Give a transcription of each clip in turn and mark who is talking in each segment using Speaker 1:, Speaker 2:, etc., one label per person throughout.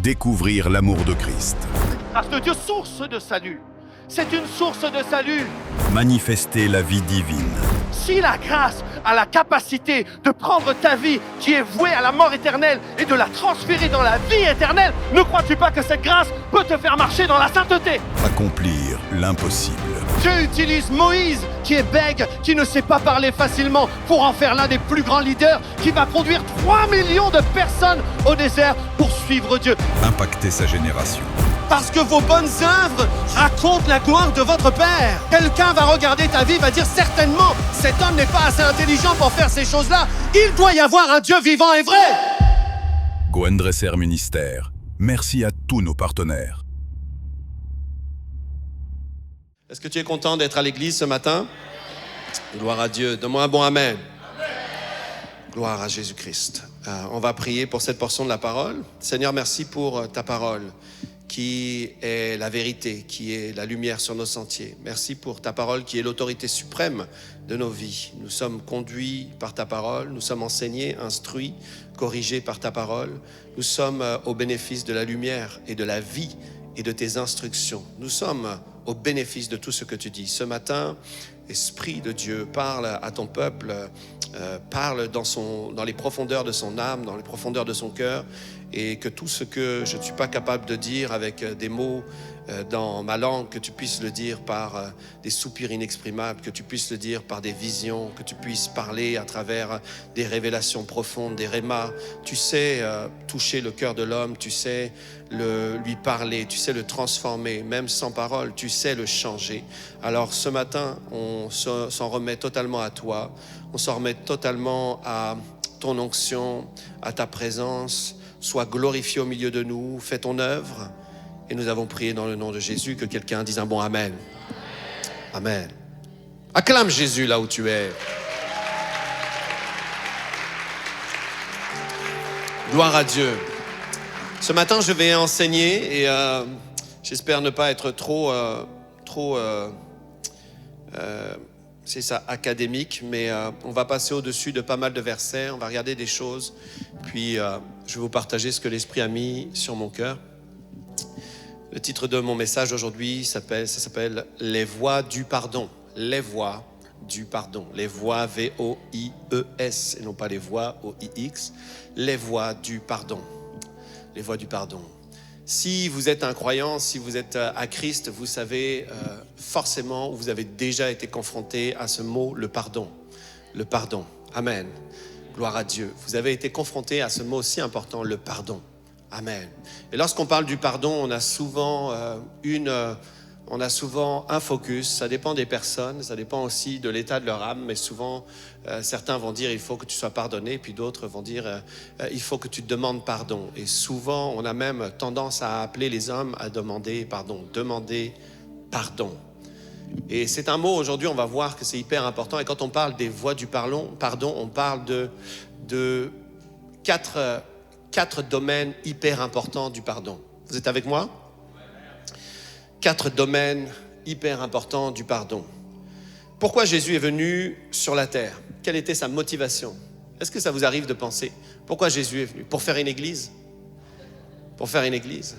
Speaker 1: Découvrir l'amour de Christ.
Speaker 2: Grâce de Dieu, source de salut. C'est une source de salut.
Speaker 1: Manifester la vie divine.
Speaker 2: Si la grâce a la capacité de prendre ta vie qui est vouée à la mort éternelle et de la transférer dans la vie éternelle, ne crois-tu pas que cette grâce peut te faire marcher dans la sainteté?
Speaker 1: Accomplir l'impossible.
Speaker 2: Dieu utilise Moïse, qui est bègue, qui ne sait pas parler facilement, pour en faire l'un des plus grands leaders, qui va conduire 3 millions de personnes au désert pour suivre Dieu.
Speaker 1: Impacter sa génération.
Speaker 2: Parce que vos bonnes œuvres racontent la gloire de votre Père. Quelqu'un va regarder ta vie, va dire certainement, cet homme n'est pas assez intelligent pour faire ces choses-là. Il doit y avoir un Dieu vivant et vrai.
Speaker 1: Goen Dresser Ministère. Merci à tous nos partenaires.
Speaker 3: Est-ce que tu es content d'être à l'église ce matin? Gloire à Dieu. Donne-moi un bon amen. Gloire à Jésus-Christ. On va prier pour cette portion de la parole. Seigneur, merci pour ta parole qui est la vérité, qui est la lumière sur nos sentiers. Merci pour ta parole qui est l'autorité suprême de nos vies. Nous sommes conduits par ta parole, nous sommes enseignés, instruits, corrigés par ta parole. Nous sommes au bénéfice de la lumière et de la vie et de tes instructions. Nous sommes au bénéfice de tout ce que tu dis. Ce matin, Esprit de Dieu, parle à ton peuple, parle dans les profondeurs de son âme, dans les profondeurs de son cœur, et que tout ce que je ne suis pas capable de dire avec des mots dans ma langue, que tu puisses le dire par des soupirs inexprimables, que tu puisses le dire par des visions, que tu puisses parler à travers des révélations profondes, des rémas. Tu sais toucher le cœur de l'homme, tu sais lui parler, tu sais le transformer, même sans parole, tu sais le changer. Alors ce matin, on s'en remet totalement à toi, on s'en remet totalement à ton onction, à ta présence. Sois glorifié au milieu de nous, fais ton œuvre. Et nous avons prié dans le nom de Jésus. Que quelqu'un dise un bon amen. Amen. Acclame Jésus là où tu es. Gloire à Dieu. Ce matin, je vais enseigner et j'espère ne pas être trop c'est ça, académique, mais on va passer au-dessus de pas mal de versets, on va regarder des choses, puis je vais vous partager ce que l'Esprit a mis sur mon cœur. Le titre de mon message aujourd'hui, ça s'appelle « Les voies du pardon ». Les voies du pardon. Les voies V-O-I-E-S, et non pas les voies O-I-X. Les voies du pardon. Les voies du pardon. Si vous êtes un croyant, si vous êtes à Christ, vous savez forcément, vous avez déjà été confronté à ce mot, le pardon. Le pardon. Amen. Gloire à Dieu. Vous avez été confronté à ce mot aussi important, le pardon. Amen. Et lorsqu'on parle du pardon, on a souvent un focus. Ça dépend des personnes, ça dépend aussi de l'état de leur âme, mais souvent certains vont dire il faut que tu sois pardonné, puis d'autres vont dire il faut que tu demandes pardon. Et souvent on a même tendance à appeler les hommes à demander pardon. Et c'est un mot, aujourd'hui on va voir que c'est hyper important. Et quand on parle des voies du pardon, on parle de quatre domaines hyper importants du pardon. Vous êtes avec moi? 4 domaines hyper importants du pardon. Pourquoi Jésus est venu sur la terre? Quelle était sa motivation? Est-ce que ça vous arrive de penser? Pourquoi Jésus est venu? Pour faire une église? Pour faire une église?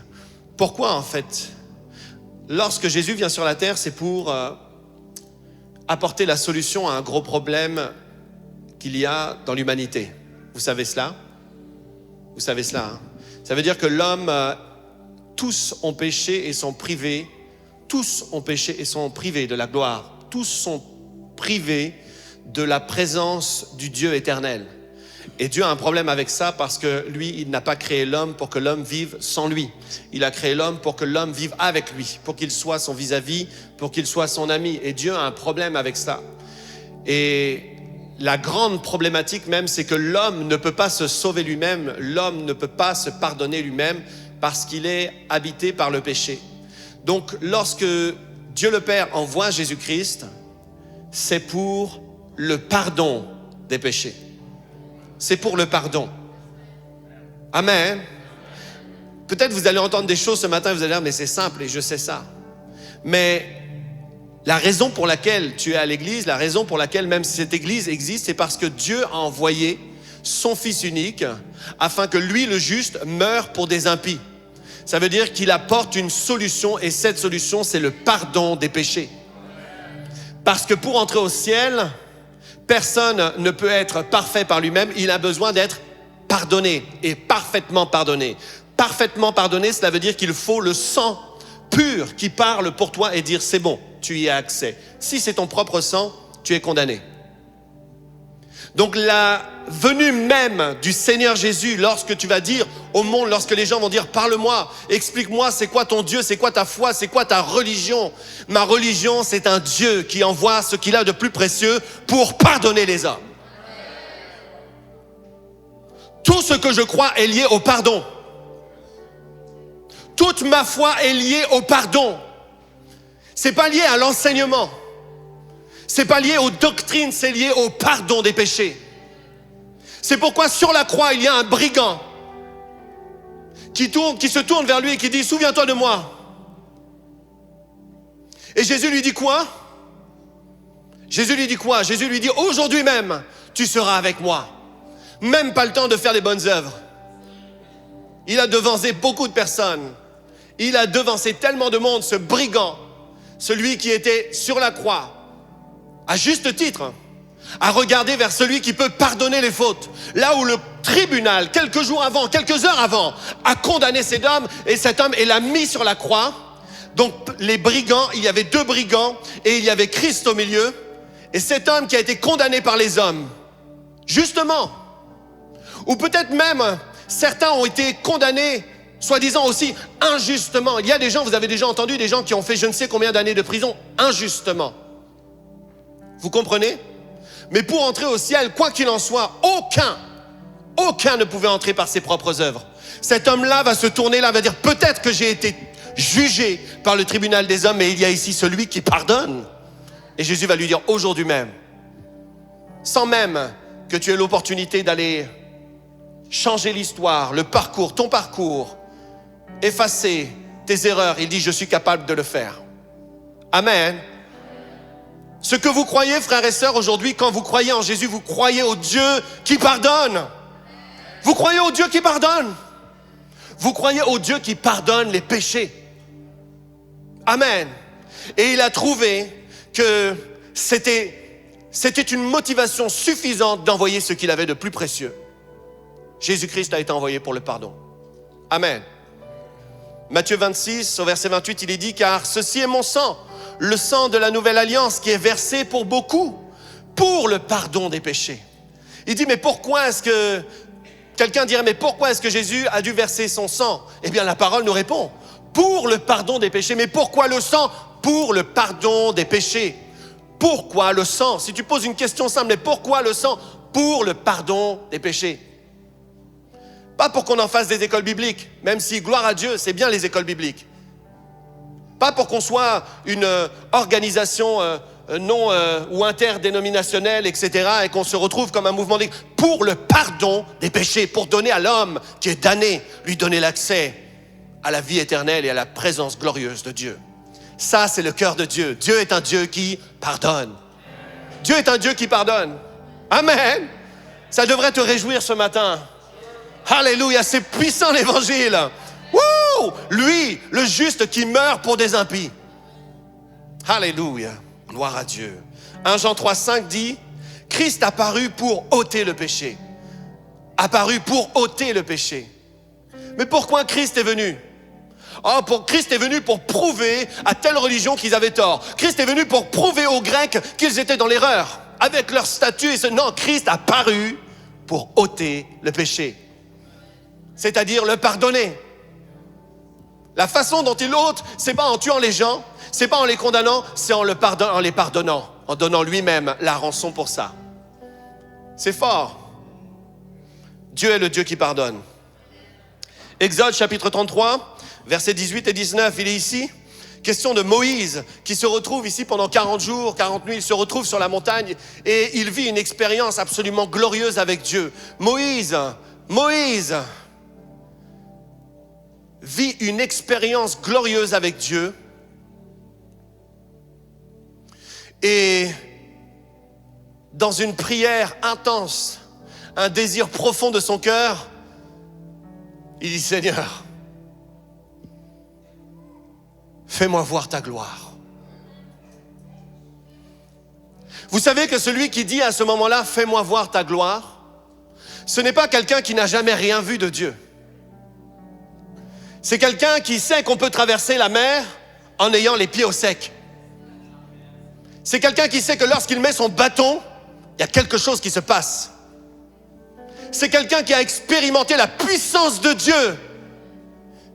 Speaker 3: Pourquoi en fait? Lorsque Jésus vient sur la terre, c'est pour apporter la solution à un gros problème qu'il y a dans l'humanité. Vous savez cela? Vous savez cela, hein? Ça veut dire que l'homme, tous ont péché et sont privés. Tous ont péché et sont privés de la gloire. Tous sont privés de la présence du Dieu éternel. Et Dieu a un problème avec ça parce que lui, il n'a pas créé l'homme pour que l'homme vive sans lui. Il a créé l'homme pour que l'homme vive avec lui, pour qu'il soit son vis-à-vis, pour qu'il soit son ami. Et Dieu a un problème avec ça. Et la grande problématique même, c'est que l'homme ne peut pas se sauver lui-même, l'homme ne peut pas se pardonner lui-même parce qu'il est habité par le péché. Donc, lorsque Dieu le Père envoie Jésus-Christ, c'est pour le pardon des péchés. C'est pour le pardon. Amen. Peut-être vous allez entendre des choses ce matin et vous allez dire, mais c'est simple et je sais ça. Mais la raison pour laquelle tu es à l'église, la raison pour laquelle même si cette église existe, c'est parce que Dieu a envoyé son Fils unique afin que lui, le juste, meure pour des impies. Ça veut dire qu'il apporte une solution et cette solution, c'est le pardon des péchés. Parce que pour entrer au ciel, personne ne peut être parfait par lui-même, il a besoin d'être pardonné et parfaitement pardonné. Parfaitement pardonné, cela veut dire qu'il faut le sang pur qui parle pour toi et dire c'est bon, tu y as accès. Si c'est ton propre sang, tu es condamné. Donc la venue même du Seigneur Jésus, lorsque tu vas dire au monde, lorsque les gens vont dire parle-moi, explique-moi c'est quoi ton Dieu, c'est quoi ta foi, c'est quoi ta religion. Ma religion, c'est un Dieu qui envoie ce qu'il a de plus précieux pour pardonner les hommes. Tout ce que je crois est lié au pardon. Toute ma foi est liée au pardon. C'est pas lié à l'enseignement. C'est pas lié aux doctrines, c'est lié au pardon des péchés. C'est pourquoi sur la croix, il y a un brigand qui se tourne vers lui et qui dit « Souviens-toi de moi ». Et Jésus lui dit quoi? Jésus lui dit quoi? Jésus lui dit « Aujourd'hui même, tu seras avec moi ». Même pas le temps de faire les bonnes œuvres. Il a devancé beaucoup de personnes. Il a devancé tellement de monde, ce brigand, celui qui était sur la croix, à juste titre, à regarder vers celui qui peut pardonner les fautes. Là où le tribunal, quelques jours avant, quelques heures avant, a condamné cet homme et l'a mis sur la croix. Donc les brigands, il y avait 2 brigands et il y avait Christ au milieu. Et cet homme qui a été condamné par les hommes, justement, ou peut-être même certains ont été condamnés, soi-disant aussi injustement. Il y a des gens, vous avez déjà entendu, des gens qui ont fait je ne sais combien d'années de prison injustement. Vous comprenez? Mais pour entrer au ciel, quoi qu'il en soit, aucun ne pouvait entrer par ses propres œuvres. Cet homme-là va se tourner là, va dire peut-être que j'ai été jugé par le tribunal des hommes, mais il y a ici celui qui pardonne. Et Jésus va lui dire aujourd'hui même, sans même que tu aies l'opportunité d'aller changer l'histoire, le parcours, ton parcours, effacer tes erreurs, il dit je suis capable de le faire. Amen. Ce que vous croyez, frères et sœurs, aujourd'hui, quand vous croyez en Jésus, vous croyez au Dieu qui pardonne. Vous croyez au Dieu qui pardonne. Vous croyez au Dieu qui pardonne les péchés. Amen. Et il a trouvé que c'était une motivation suffisante d'envoyer ce qu'il avait de plus précieux. Jésus-Christ a été envoyé pour le pardon. Amen. Matthieu 26, au verset 28, il est dit « Car ceci est mon sang, le sang de la nouvelle alliance qui est versé pour beaucoup, pour le pardon des péchés. » Il dit « Mais pourquoi est-ce que... » Quelqu'un dirait « Mais pourquoi est-ce que Jésus a dû verser son sang ?» Eh bien, la parole nous répond « Pour le pardon des péchés. » Mais pourquoi le sang? Pour le pardon des péchés. Pourquoi le sang? Si tu poses une question simple, mais pourquoi le sang? Pour le pardon des péchés. Pas pour qu'on en fasse des écoles bibliques, même si, gloire à Dieu, c'est bien les écoles bibliques. Pas pour qu'on soit une organisation non ou interdénominationnelle, etc., et qu'on se retrouve comme un mouvement pour le pardon des péchés, pour donner à l'homme qui est damné, lui donner l'accès à la vie éternelle et à la présence glorieuse de Dieu. Ça, c'est le cœur de Dieu. Dieu est un Dieu qui pardonne. Dieu est un Dieu qui pardonne. Amen. Ça devrait te réjouir ce matin. Alléluia, c'est puissant l'évangile. Wouh! Lui, le juste qui meurt pour des impies. Alléluia, gloire à Dieu. 1 Jean 3,5 dit, Christ apparut pour ôter le péché. Apparu pour ôter le péché. Mais pourquoi Christ est venu? Christ est venu pour prouver à telle religion qu'ils avaient tort. Christ est venu pour prouver aux Grecs qu'ils étaient dans l'erreur. Avec leur statut, non, Christ a apparu pour ôter le péché. C'est-à-dire le pardonner. La façon dont il ôte, c'est pas en tuant les gens, c'est pas en les condamnant, c'est en les pardonnant, en donnant lui-même la rançon pour ça. C'est fort. Dieu est le Dieu qui pardonne. Exode chapitre 33, versets 18 et 19, il est ici. Question de Moïse qui se retrouve ici pendant 40 jours, 40 nuits, il se retrouve sur la montagne et il vit une expérience absolument glorieuse avec Dieu. Moïse vit une expérience glorieuse avec Dieu et dans une prière intense, un désir profond de son cœur, il dit Seigneur, fais-moi voir ta gloire. Vous savez que celui qui dit à ce moment-là, fais-moi voir ta gloire, ce n'est pas quelqu'un qui n'a jamais rien vu de Dieu. C'est quelqu'un qui sait qu'on peut traverser la mer en ayant les pieds au sec. C'est quelqu'un qui sait que lorsqu'il met son bâton, il y a quelque chose qui se passe. C'est quelqu'un qui a expérimenté la puissance de Dieu.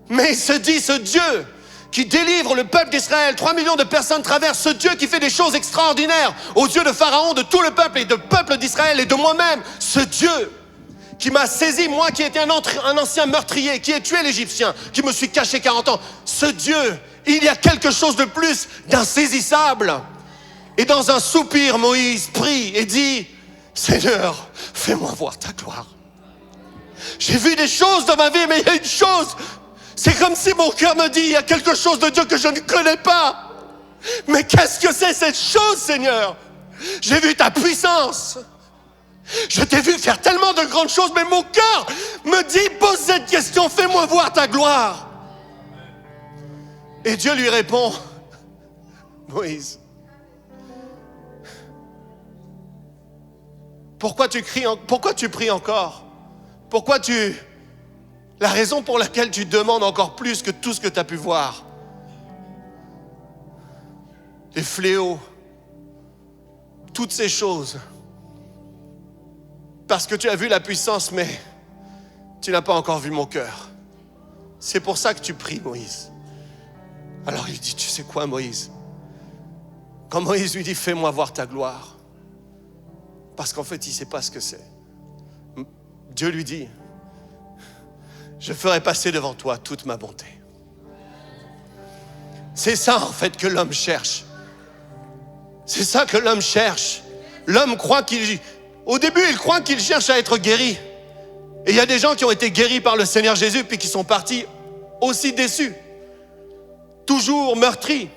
Speaker 3: Mais il se dit, ce Dieu qui délivre le peuple d'Israël, 3 millions de personnes traversent, ce Dieu qui fait des choses extraordinaires aux yeux de Pharaon, de tout le peuple et de peuple d'Israël et de moi-même, ce Dieu qui m'a saisi, moi qui étais un ancien meurtrier, qui ai tué l'Égyptien, qui me suis caché 40 ans, ce Dieu, il y a quelque chose de plus d'insaisissable. Et dans un soupir, Moïse prie et dit, Seigneur, fais-moi voir ta gloire. J'ai vu des choses dans ma vie, mais il y a une chose. C'est comme si mon cœur me dit, il y a quelque chose de Dieu que je ne connais pas. Mais qu'est-ce que c'est cette chose, Seigneur? J'ai vu ta puissance. Je t'ai vu faire tellement de grandes choses, mais mon cœur me dit, pose cette question, fais-moi voir ta gloire. Et Dieu lui répond, Moïse, pourquoi tu pries encore? La raison pour laquelle tu demandes encore plus que tout ce que tu as pu voir. Les fléaux, toutes ces choses. Parce que tu as vu la puissance, mais tu n'as pas encore vu mon cœur. C'est pour ça que tu pries, Moïse. Alors il dit, tu sais quoi, Moïse? Quand Moïse lui dit, fais-moi voir ta gloire. Parce qu'en fait, il ne sait pas ce que c'est. Dieu lui dit, je ferai passer devant toi toute ma bonté. C'est ça, en fait, que l'homme cherche. C'est ça que l'homme cherche. L'homme croit au début, il croit qu'il cherche à être guéri. Et il y a des gens qui ont été guéris par le Seigneur Jésus, puis qui sont partis aussi déçus. Toujours meurtris.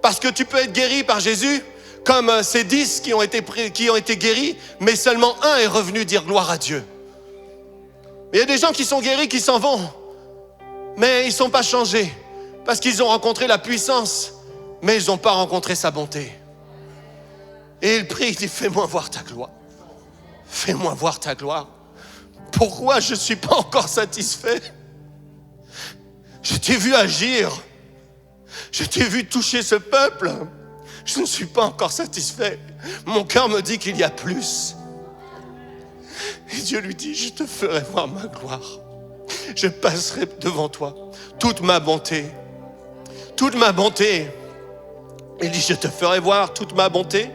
Speaker 3: Parce que tu peux être guéri par Jésus, comme ces 10 qui ont été guéris, mais seulement un est revenu dire gloire à Dieu. Mais il y a des gens qui sont guéris, qui s'en vont, mais ils ne sont pas changés, parce qu'ils ont rencontré la puissance, mais ils n'ont pas rencontré sa bonté. Et il prie, il dit, fais-moi voir ta gloire. Fais-moi voir ta gloire. Pourquoi je ne suis pas encore satisfait? Je t'ai vu agir. Je t'ai vu toucher ce peuple. Je ne suis pas encore satisfait. Mon cœur me dit qu'il y a plus. Et Dieu lui dit, je te ferai voir ma gloire. Je passerai devant toi toute ma bonté. Toute ma bonté. Il dit, je te ferai voir toute ma bonté.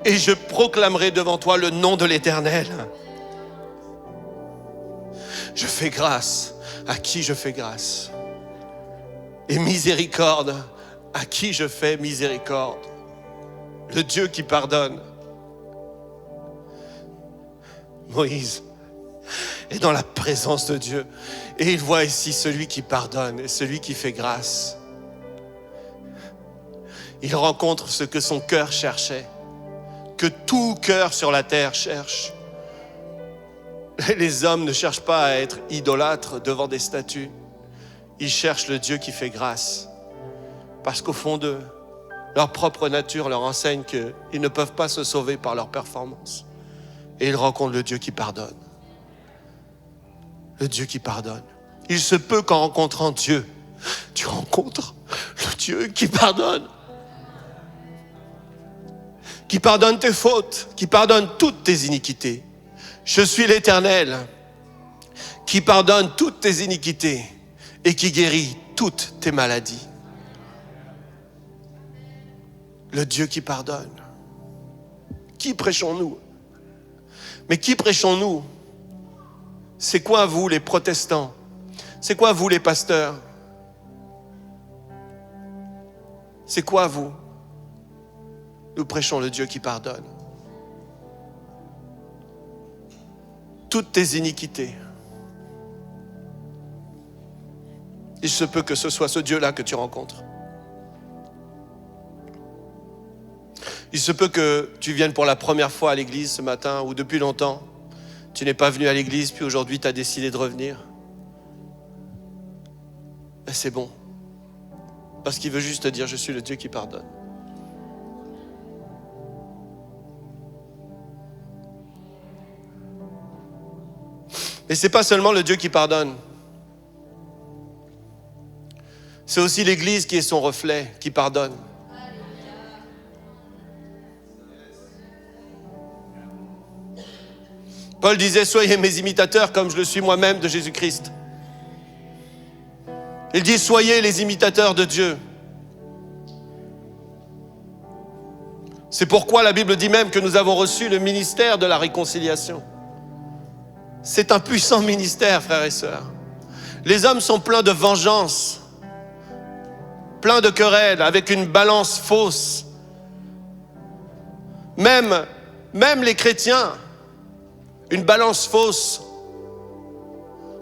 Speaker 3: Et je proclamerai devant toi le nom de l'Éternel. Je fais grâce à qui je fais grâce. Et miséricorde à qui je fais miséricorde. Le Dieu qui pardonne. Moïse est dans la présence de Dieu et il voit ici celui qui pardonne et celui qui fait grâce. Il rencontre ce que son cœur cherchait, que tout cœur sur la terre cherche. Les hommes ne cherchent pas à être idolâtres devant des statues. Ils cherchent le Dieu qui fait grâce. Parce qu'au fond d'eux, leur propre nature leur enseigne qu'ils ne peuvent pas se sauver par leur performance. Et ils rencontrent le Dieu qui pardonne. Le Dieu qui pardonne. Il se peut qu'en rencontrant Dieu, tu rencontres le Dieu qui pardonne. Qui pardonne tes fautes, qui pardonne toutes tes iniquités. Je suis l'Éternel, qui pardonne toutes tes iniquités et qui guérit toutes tes maladies. Le Dieu qui pardonne. Qui prêchons-nous? Mais qui prêchons-nous? C'est quoi vous les protestants? C'est quoi vous les pasteurs? C'est quoi vous? Nous prêchons le Dieu qui pardonne. Toutes tes iniquités. Il se peut que ce soit ce Dieu-là que tu rencontres. Il se peut que tu viennes pour la première fois à l'église ce matin ou depuis longtemps, tu n'es pas venu à l'église puis aujourd'hui tu as décidé de revenir. Ben c'est bon, Parce qu'il veut juste te dire, je suis le Dieu qui pardonne. Et ce n'est pas seulement le Dieu qui pardonne. C'est aussi l'Église qui est son reflet, qui pardonne. Paul disait, soyez mes imitateurs comme je le suis moi-même de Jésus-Christ. Il dit, soyez les imitateurs de Dieu. C'est pourquoi la Bible dit même que nous avons reçu le ministère de la réconciliation. C'est un puissant ministère, frères et sœurs. Les hommes sont pleins de vengeance, pleins de querelles, avec une balance fausse. Même les chrétiens, une balance fausse.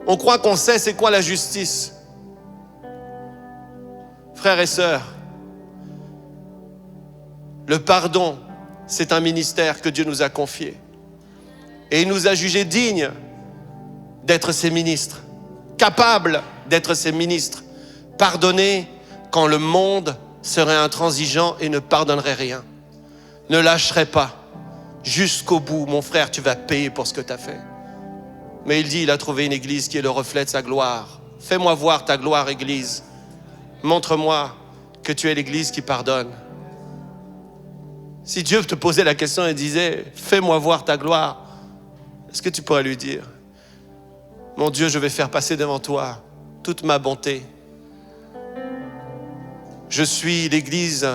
Speaker 3: On croit qu'on sait c'est quoi la justice. Frères et sœurs, le pardon, c'est un ministère que Dieu nous a confié. Et il nous a jugés dignes d'être ses ministres, capables d'être ses ministres, pardonner quand le monde serait intransigeant et ne pardonnerait rien. Ne lâcherait pas. Jusqu'au bout, mon frère, tu vas payer pour ce que tu as fait. Mais il dit, il a trouvé une église qui est le reflet de sa gloire. Fais-moi voir ta gloire, église. Montre-moi que tu es l'église qui pardonne. Si Dieu te posait la question et disait, fais-moi voir ta gloire, est-ce que tu pourrais lui dire, mon Dieu, je vais faire passer devant toi toute ma bonté. Je suis l'église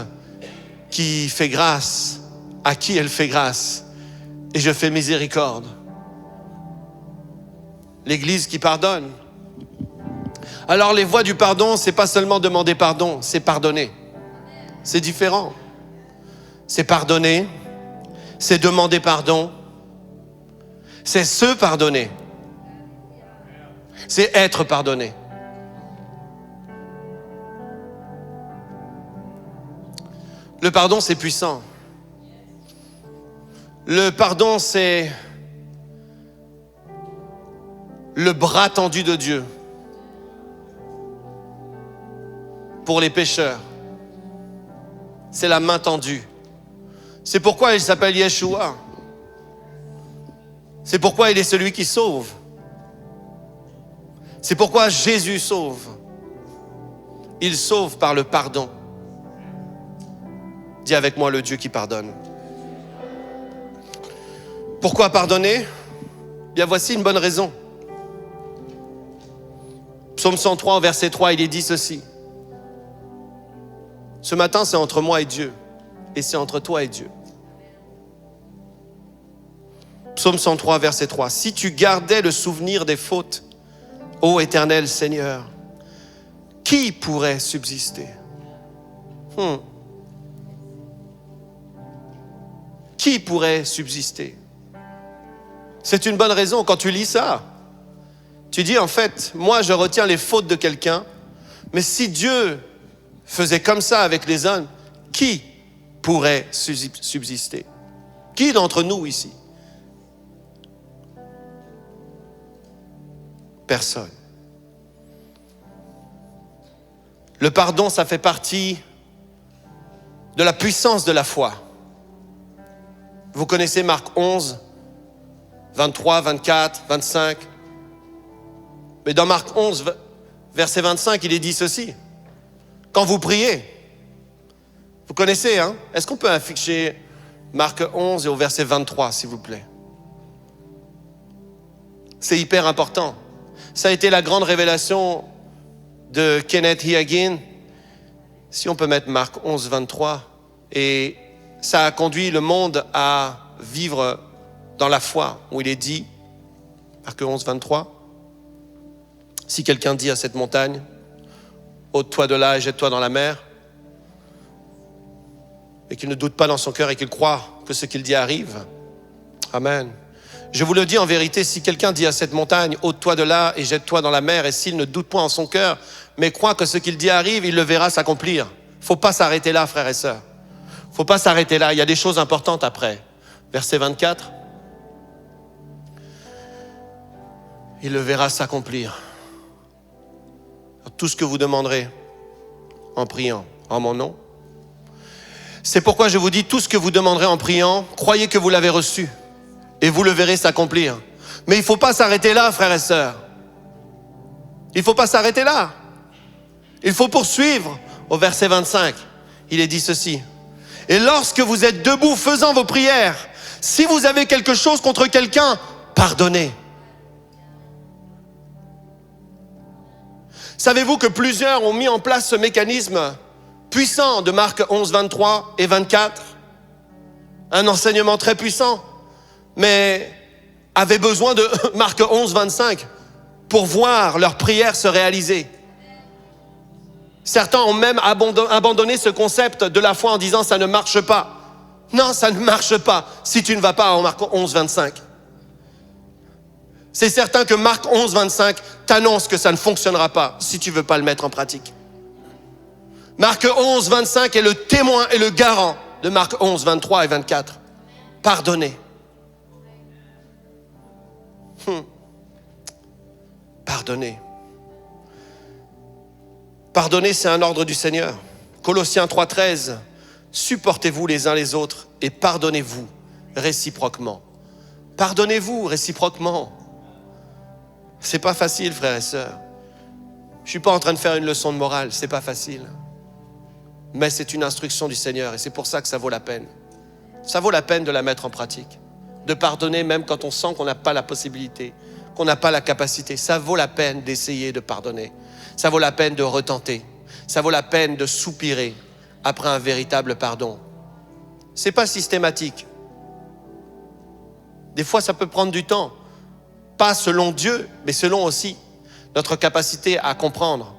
Speaker 3: qui fait grâce à qui elle fait grâce et je fais miséricorde. L'église qui pardonne. Alors les voies du pardon, c'est pas seulement demander pardon, c'est pardonner. C'est différent. C'est pardonner, c'est demander pardon, c'est se pardonner. C'est être pardonné. Le pardon, c'est puissant. Le pardon, c'est le bras tendu de Dieu pour les pécheurs. C'est la main tendue. C'est pourquoi il s'appelle Yeshua. C'est pourquoi il est celui qui sauve. C'est pourquoi Jésus sauve. Il sauve par le pardon. Dis avec moi, le Dieu qui pardonne. Pourquoi pardonner? Bien, voici une bonne raison. Psaume 103, verset 3, il est dit ceci. Ce matin, c'est entre moi et Dieu. Et c'est entre toi et Dieu. Psaume 103, verset 3. Si tu gardais le souvenir des fautes, ô éternel Seigneur, qui pourrait subsister? Qui pourrait subsister? C'est une bonne raison. Quand tu lis ça, tu dis en fait, moi je retiens les fautes de quelqu'un, mais si Dieu faisait comme ça avec les hommes, qui pourrait subsister? Qui d'entre nous ici? Personne. Le pardon, ça fait partie de la puissance de la foi. Vous connaissez Marc 11, 23, 24, 25. Mais dans Marc 11, verset 25, il est dit ceci. Quand vous priez, vous connaissez, hein? Est-ce qu'on peut afficher Marc 11 et au verset 23, s'il vous plaît? C'est hyper important. Ça a été la grande révélation de Kenneth Hagin. Si on peut mettre Marc 11, 23. Et ça a conduit le monde à vivre dans la foi, où il est dit, Marc 11, 23, si quelqu'un dit à cette montagne, ôte-toi de là et jette-toi dans la mer, et qu'il ne doute pas dans son cœur et qu'il croit que ce qu'il dit arrive. Amen. Je vous le dis en vérité, si quelqu'un dit à cette montagne, ôte-toi de là et jette-toi dans la mer, et s'il ne doute point en son cœur, mais croit que ce qu'il dit arrive, il le verra s'accomplir. Faut pas s'arrêter là, frères et sœurs. Faut pas s'arrêter là, il y a des choses importantes après. Verset 24. Il le verra s'accomplir. Tout ce que vous demanderez en priant en mon nom. C'est pourquoi je vous dis, tout ce que vous demanderez en priant, croyez que vous l'avez reçu et vous le verrez s'accomplir. Mais il ne faut pas s'arrêter là, frères et sœurs. Il ne faut pas s'arrêter là. Il faut poursuivre. Au verset 25, il est dit ceci. Et lorsque vous êtes debout faisant vos prières, si vous avez quelque chose contre quelqu'un, pardonnez. Savez-vous que plusieurs ont mis en place ce mécanisme puissant de Marc 11, 23 et 24? Un enseignement très puissant, mais avaient besoin de Marc 11, 25 pour voir leur prière se réaliser. Certains ont même abandonné ce concept de la foi en disant ça ne marche pas. Non, ça ne marche pas si tu ne vas pas en Marc 11, 25. C'est certain que Marc 11, 25 t'annonce que ça ne fonctionnera pas si tu ne veux pas le mettre en pratique. Marc 11, 25 est le témoin et le garant de Marc 11, 23 et 24. Pardonnez. Pardonnez. Pardonnez, c'est un ordre du Seigneur. Colossiens 3, 13. Supportez-vous les uns les autres et pardonnez-vous réciproquement. Pardonnez-vous réciproquement. C'est pas facile, frères et sœurs. Je suis pas en train de faire une leçon de morale, c'est pas facile. Mais c'est une instruction du Seigneur et c'est pour ça que ça vaut la peine. Ça vaut la peine de la mettre en pratique. De pardonner même quand on sent qu'on n'a pas la possibilité, qu'on n'a pas la capacité. Ça vaut la peine d'essayer de pardonner. Ça vaut la peine de retenter. Ça vaut la peine de soupirer après un véritable pardon. C'est pas systématique. Des fois, ça peut prendre du temps. Pas selon Dieu, mais selon aussi notre capacité à comprendre,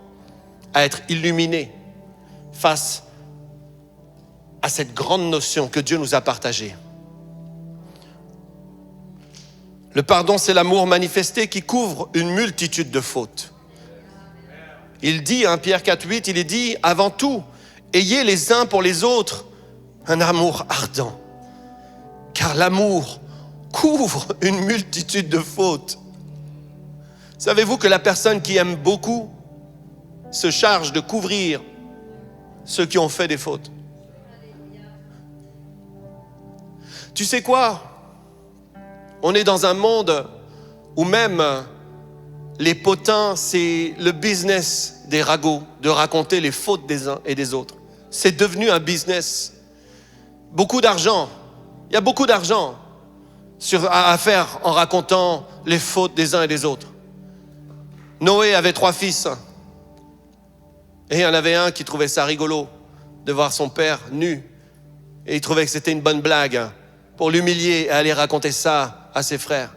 Speaker 3: à être illuminé face à cette grande notion que Dieu nous a partagée. Le pardon, c'est l'amour manifesté qui couvre une multitude de fautes. Il dit, Pierre 4, 8, il est dit, avant tout, ayez les uns pour les autres un amour ardent, car l'amour couvre une multitude de fautes. Savez-vous que la personne qui aime beaucoup se charge de couvrir ceux qui ont fait des fautes? Tu sais quoi? On est dans un monde où même les potins, c'est le business des ragots, de raconter les fautes des uns et des autres. C'est devenu un business. Beaucoup d'argent. Il y a beaucoup d'argent à faire en racontant les fautes des uns et des autres. Noé avait 3 fils. Et il y en avait un qui trouvait ça rigolo de voir son père nu. Et il trouvait que c'était une bonne blague pour l'humilier et aller raconter ça à ses frères.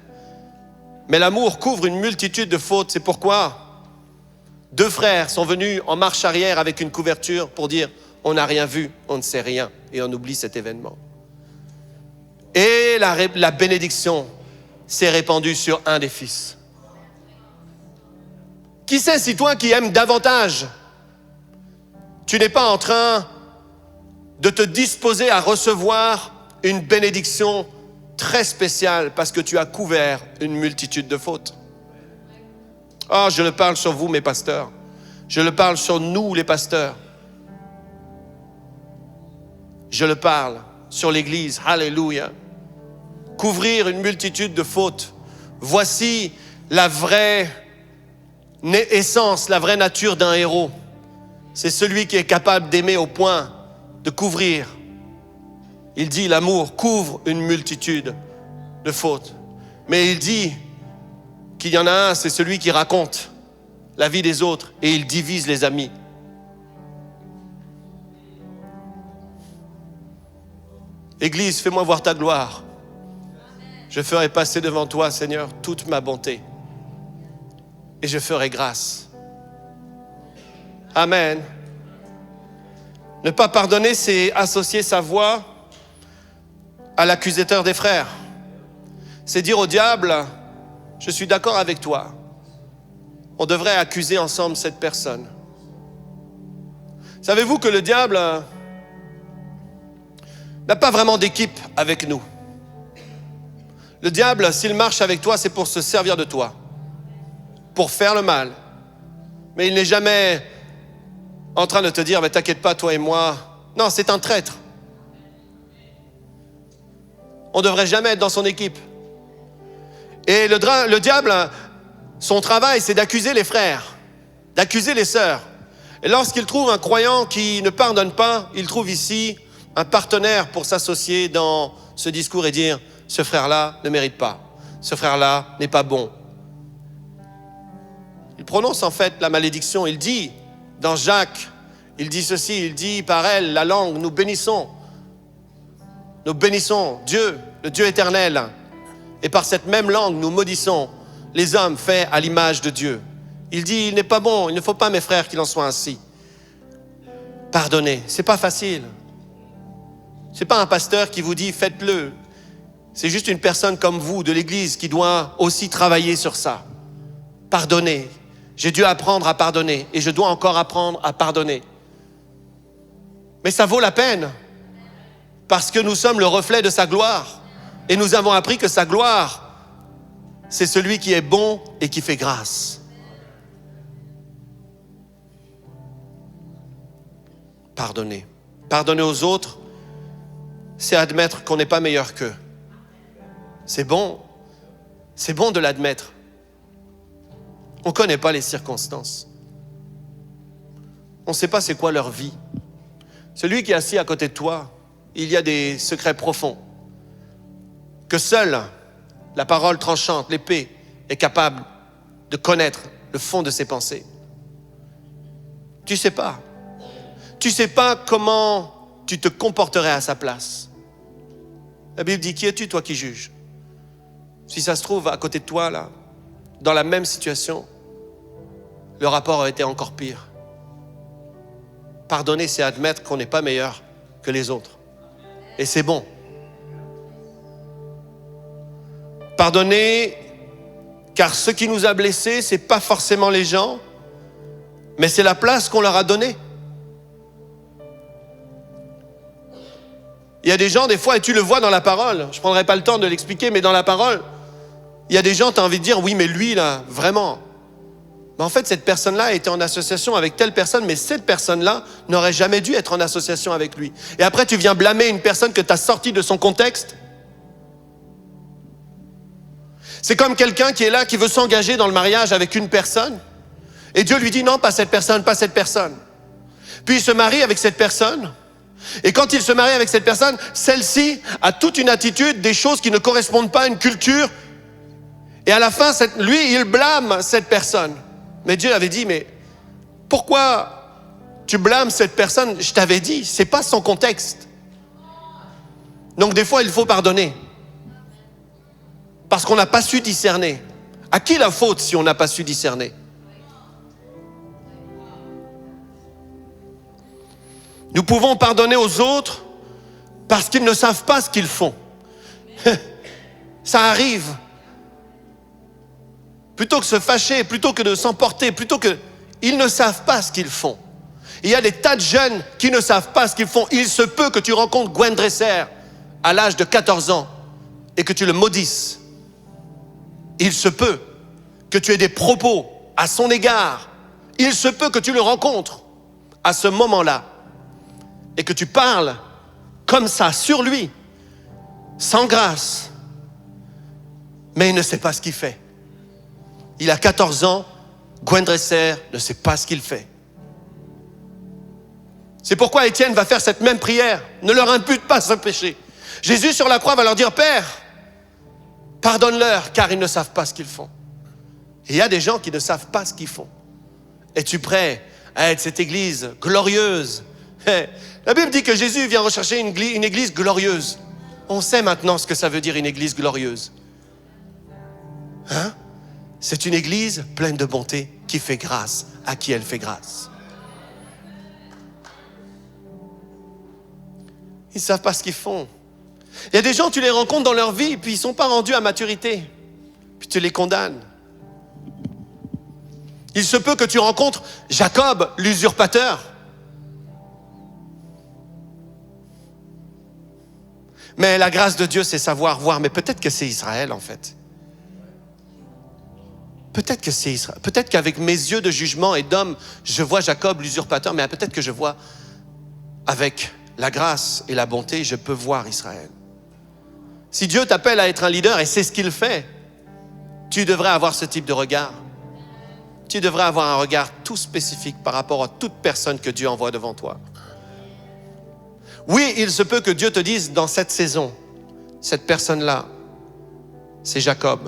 Speaker 3: Mais l'amour couvre une multitude de fautes. C'est pourquoi 2 frères sont venus en marche arrière avec une couverture pour dire « on n'a rien vu, on ne sait rien » et on oublie cet événement. Et la bénédiction s'est répandue sur un des fils. Qui sait si toi qui aimes davantage, tu n'es pas en train de te disposer à recevoir une bénédiction très spéciale parce que tu as couvert une multitude de fautes. Oh, je le parle sur vous, mes pasteurs. Je le parle sur nous, les pasteurs. Je le parle sur l'Église. Alléluia. Couvrir une multitude de fautes. Voici la vraie essence, la vraie nature d'un héros. C'est celui qui est capable d'aimer au point de couvrir. Il dit l'amour couvre une multitude de fautes. Mais il dit qu'il y en a un, c'est celui qui raconte la vie des autres et il divise les amis. Église, fais-moi voir ta gloire. Je ferai passer devant toi, Seigneur, toute ma bonté. Et je ferai grâce. Amen. Ne pas pardonner, c'est associer sa voix à l'accusateur des frères. C'est dire au diable, je suis d'accord avec toi. On devrait accuser ensemble cette personne. Savez-vous que le diable n'a pas vraiment d'équipe avec nous? Le diable, s'il marche avec toi, c'est pour se servir de toi, pour faire le mal. Mais il n'est jamais en train de te dire, mais t'inquiète pas, toi et moi. Non, c'est un traître. On ne devrait jamais être dans son équipe. Et le diable, son travail, c'est d'accuser les frères, d'accuser les sœurs. Et lorsqu'il trouve un croyant qui ne pardonne pas, il trouve ici un partenaire pour s'associer dans ce discours et dire, ce frère-là ne mérite pas, ce frère-là n'est pas bon. Il prononce en fait la malédiction, il dit dans Jacques, il dit ceci, il dit par elle, la langue, nous bénissons Dieu, le Dieu éternel. Et par cette même langue, nous maudissons les hommes faits à l'image de Dieu. Il dit, il n'est pas bon, il ne faut pas, mes frères, qu'il en soit ainsi. Pardonnez, c'est pas facile. C'est pas un pasteur qui vous dit, faites-le. C'est juste une personne comme vous, de l'Église, qui doit aussi travailler sur ça. Pardonnez. J'ai dû apprendre à pardonner et je dois encore apprendre à pardonner. Mais ça vaut la peine parce que nous sommes le reflet de sa gloire et nous avons appris que sa gloire, c'est celui qui est bon et qui fait grâce. Pardonner. Pardonner aux autres, c'est admettre qu'on n'est pas meilleur qu'eux. C'est bon de l'admettre. On ne connaît pas les circonstances. On ne sait pas c'est quoi leur vie. Celui qui est assis à côté de toi, il y a des secrets profonds que seule la parole tranchante, l'épée, est capable de connaître le fond de ses pensées. Tu sais pas. Tu sais pas comment tu te comporterais à sa place. La Bible dit, qui es-tu, toi qui juges? Si ça se trouve, à côté de toi, là, dans la même situation, le rapport a été encore pire. Pardonner, c'est admettre qu'on n'est pas meilleur que les autres. Et c'est bon. Pardonner, car ce qui nous a blessés, c'est pas forcément les gens, mais c'est la place qu'on leur a donnée. Il y a des gens, des fois, et tu le vois dans la parole, je ne prendrai pas le temps de l'expliquer, mais dans la parole, il y a des gens, tu as envie de dire, oui, mais lui, là, vraiment. Mais en fait, cette personne-là était en association avec telle personne, mais cette personne-là n'aurait jamais dû être en association avec lui. Et après, tu viens blâmer une personne que tu as sortie de son contexte. C'est comme quelqu'un qui est là, qui veut s'engager dans le mariage avec une personne, et Dieu lui dit, non, pas cette personne, pas cette personne. Puis il se marie avec cette personne, et quand il se marie avec cette personne, celle-ci a toute une attitude, des choses qui ne correspondent pas à une culture. Et à la fin, lui, il blâme cette personne. Mais Dieu avait dit, mais pourquoi tu blâmes cette personne? Je t'avais dit, c'est pas son contexte. Donc des fois, il faut pardonner. Parce qu'on n'a pas su discerner. À qui la faute si on n'a pas su discerner? Nous pouvons pardonner aux autres parce qu'ils ne savent pas ce qu'ils font. Ça arrive. Plutôt que se fâcher, plutôt que de s'emporter, ils ne savent pas ce qu'ils font. Il y a des tas de jeunes qui ne savent pas ce qu'ils font. Il se peut que tu rencontres Gwen Dresser à l'âge de 14 ans et que tu le maudisses. Il se peut que tu aies des propos à son égard. Il se peut que tu le rencontres à ce moment-là et que tu parles comme ça sur lui, sans grâce. Mais il ne sait pas ce qu'il fait. Il a 14 ans, Gwen Dresser ne sait pas ce qu'il fait. C'est pourquoi Étienne va faire cette même prière. Ne leur impute pas ce péché. Jésus sur la croix va leur dire, Père, pardonne-leur car ils ne savent pas ce qu'ils font. Et il y a des gens qui ne savent pas ce qu'ils font. Es-tu prêt à être cette église glorieuse? La Bible dit que Jésus vient rechercher une église glorieuse. On sait maintenant ce que ça veut dire une église glorieuse. Hein? C'est une église pleine de bonté qui fait grâce à qui elle fait grâce. Ils ne savent pas ce qu'ils font. Il y a des gens, tu les rencontres dans leur vie, puis ils ne sont pas rendus à maturité. Puis tu les condamnes. Il se peut que tu rencontres Jacob, l'usurpateur. Mais la grâce de Dieu, c'est savoir voir. Mais peut-être que c'est Israël, en fait. Peut-être que c'est Israël. Peut-être qu'avec mes yeux de jugement et d'homme, je vois Jacob, l'usurpateur, mais peut-être que je vois avec la grâce et la bonté, je peux voir Israël. Si Dieu t'appelle à être un leader, et c'est ce qu'il fait, tu devrais avoir ce type de regard. Tu devrais avoir un regard tout spécifique par rapport à toute personne que Dieu envoie devant toi. Oui, il se peut que Dieu te dise dans cette saison, cette personne-là, c'est Jacob.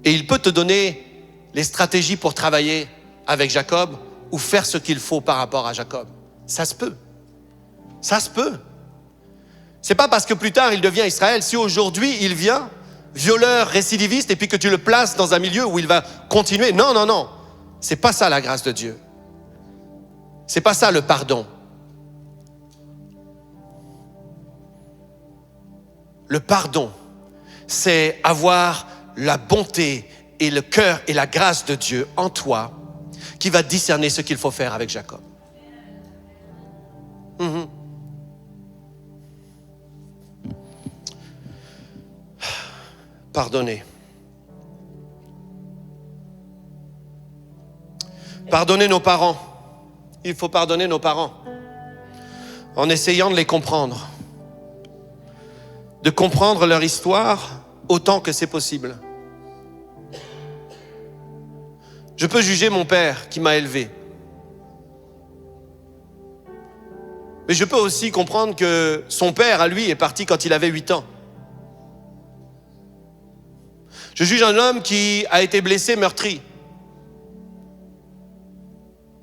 Speaker 3: Et il peut te donner les stratégies pour travailler avec Jacob ou faire ce qu'il faut par rapport à Jacob. Ça se peut. Ça se peut. C'est pas parce que plus tard il devient Israël, si aujourd'hui il vient violeur, récidiviste, et puis que tu le places dans un milieu où il va continuer. Non, non, non. C'est pas ça la grâce de Dieu. C'est pas ça le pardon. Le pardon, c'est avoir la bonté et le cœur et la grâce de Dieu en toi qui va discerner ce qu'il faut faire avec Jacob. Pardonner. Pardonner nos parents. Il faut pardonner nos parents en essayant de les comprendre. De comprendre leur histoire autant que c'est possible. Je peux juger mon père qui m'a élevé. Mais je peux aussi comprendre que son père, à lui, est parti quand il avait 8 ans. Je juge un homme qui a été blessé, meurtri.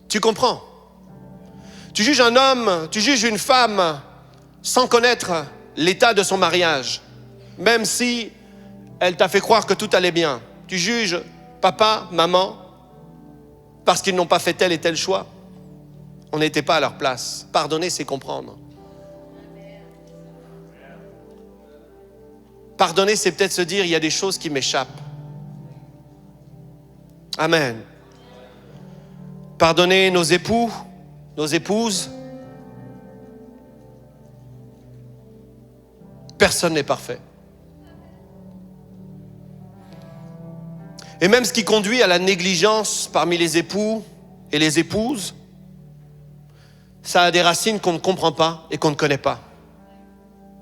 Speaker 3: Tu comprends? Tu juges un homme, tu juges une femme sans connaître l'état de son mariage, même si elle t'a fait croire que tout allait bien. Tu juges papa, maman, parce qu'ils n'ont pas fait tel et tel choix. On n'était pas à leur place. Pardonner, c'est comprendre. Pardonner, c'est peut-être se dire, il y a des choses qui m'échappent. Amen. Pardonner nos époux, nos épouses. Personne n'est parfait. Et même ce qui conduit à la négligence parmi les époux et les épouses, ça a des racines qu'on ne comprend pas et qu'on ne connaît pas.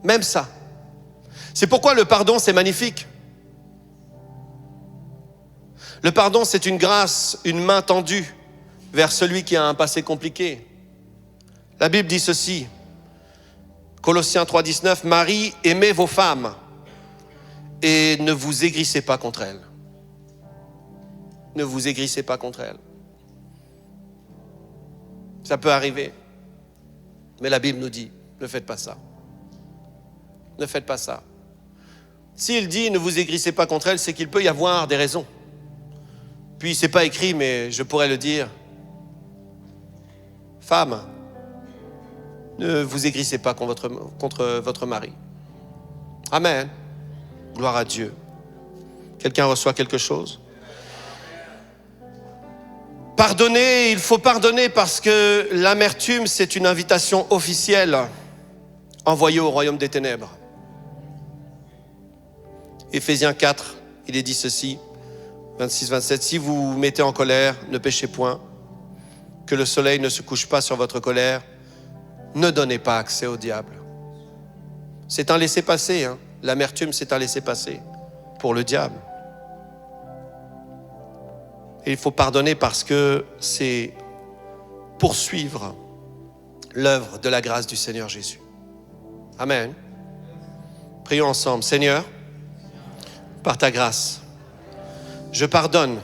Speaker 3: Même ça. C'est pourquoi le pardon, c'est magnifique. Le pardon, c'est une grâce, une main tendue vers celui qui a un passé compliqué. La Bible dit ceci, Colossiens 3,19, Marie, aimez vos femmes et ne vous aigrissez pas contre elles. Ne vous aigrissez pas contre elles. Ça peut arriver, mais la Bible nous dit, ne faites pas ça. Ne faites pas ça. S'il dit ne vous aigrissez pas contre elles, c'est qu'il peut y avoir des raisons. Puis c'est pas écrit, mais je pourrais le dire. Femme, ne vous aigrissez pas contre votre mari. Amen. Gloire à Dieu. Quelqu'un reçoit quelque chose? Pardonner, il faut pardonner parce que l'amertume, c'est une invitation officielle envoyée au royaume des ténèbres. Éphésiens 4, il est dit ceci, 26-27, si vous vous mettez en colère, ne péchez point, que le soleil ne se couche pas sur votre colère, ne donnez pas accès au diable. C'est un laissez-passer, hein. L'amertume, c'est un laissez-passer pour le diable. Et il faut pardonner parce que c'est poursuivre l'œuvre de la grâce du Seigneur Jésus. Amen. Prions ensemble. Seigneur, par ta grâce, je pardonne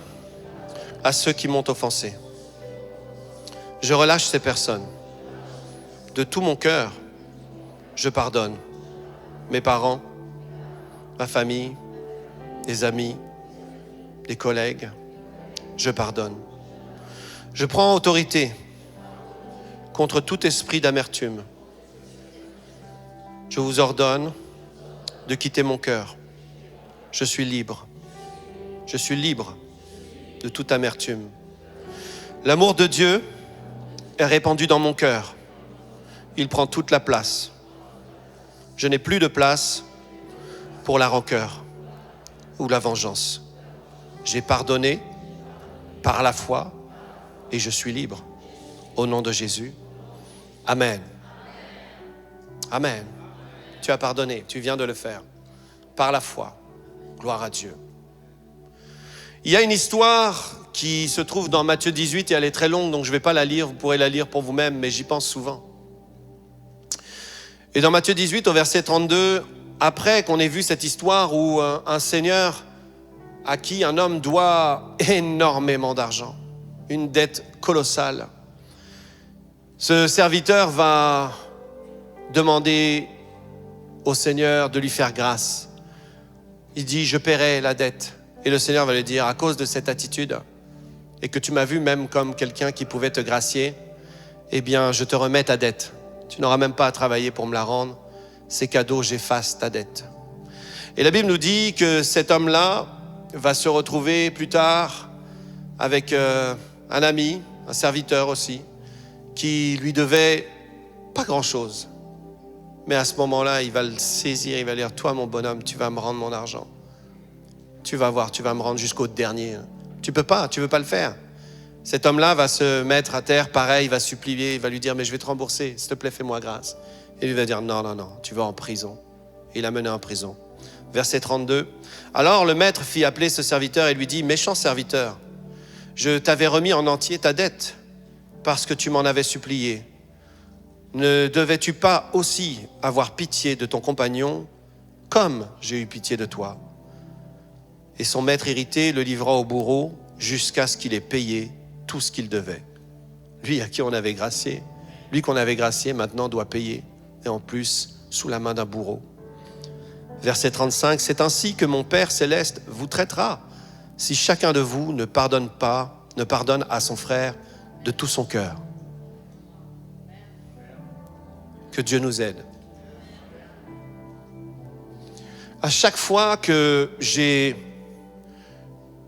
Speaker 3: à ceux qui m'ont offensé. Je relâche ces personnes. De tout mon cœur, je pardonne mes parents, ma famille, des amis, des collègues. Je pardonne. Je prends autorité contre tout esprit d'amertume. Je vous ordonne de quitter mon cœur. Je suis libre. Je suis libre de toute amertume. L'amour de Dieu est répandu dans mon cœur. Il prend toute la place. Je n'ai plus de place pour la rancœur ou la vengeance. J'ai pardonné par la foi et je suis libre. Au nom de Jésus. Amen. Amen. Tu as pardonné, tu viens de le faire. Par la foi. Gloire à Dieu. Il y a une histoire qui se trouve dans Matthieu 18 et elle est très longue, donc je ne vais pas la lire, vous pourrez la lire pour vous-même, mais j'y pense souvent. Et dans Matthieu 18, au verset 32, après qu'on ait vu cette histoire où un seigneur à qui un homme doit énormément d'argent, une dette colossale, ce serviteur va demander au Seigneur de lui faire grâce. Il dit, je paierai la dette. Et le Seigneur va lui dire, à cause de cette attitude, et que tu m'as vu même comme quelqu'un qui pouvait te gracier, eh bien, je te remets ta dette. Tu n'auras même pas à travailler pour me la rendre. C'est cadeau, j'efface ta dette. Et la Bible nous dit que cet homme-là va se retrouver plus tard avec un ami, un serviteur aussi, qui lui devait pas grand-chose. Mais à ce moment-là, il va le saisir, il va dire, toi mon bonhomme, tu vas me rendre mon argent. Tu vas voir, tu vas me rendre jusqu'au dernier. Tu veux pas le faire. Cet homme-là va se mettre à terre, pareil, il va supplier, il va lui dire, mais je vais te rembourser, s'il te plaît, fais-moi grâce. Et lui va dire, non, tu vas en prison. Et il l'a mené en prison. Verset 32. Alors le maître fit appeler ce serviteur et lui dit, méchant serviteur, je t'avais remis en entier ta dette parce que tu m'en avais supplié. Ne devais-tu pas aussi avoir pitié de ton compagnon comme j'ai eu pitié de toi? Et son maître irrité le livra au bourreau jusqu'à ce qu'il ait payé tout ce qu'il devait. Lui à qui on avait gracié, lui qu'on avait gracié maintenant doit payer, et en plus sous la main d'un bourreau. Verset 35, c'est ainsi que mon Père céleste vous traitera si chacun de vous ne pardonne à son frère de tout son cœur. Que Dieu nous aide. À chaque fois que j'ai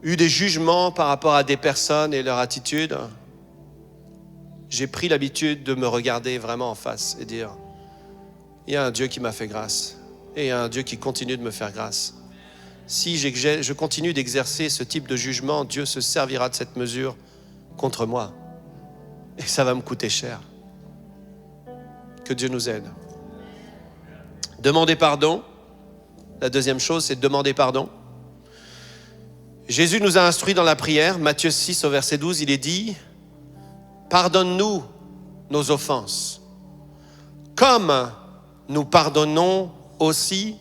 Speaker 3: eu des jugements par rapport à des personnes et leur attitude, j'ai pris l'habitude de me regarder vraiment en face et dire, il y a un Dieu qui m'a fait grâce et il y a un Dieu qui continue de me faire grâce. Si je continue d'exercer ce type de jugement, Dieu se servira de cette mesure contre moi et ça va me coûter cher. Que Dieu nous aide. Demander pardon. La deuxième chose, c'est de demander pardon. Jésus nous a instruits dans la prière, Matthieu 6 au verset 12, il est dit, pardonne-nous nos offenses, comme nous pardonnons aussi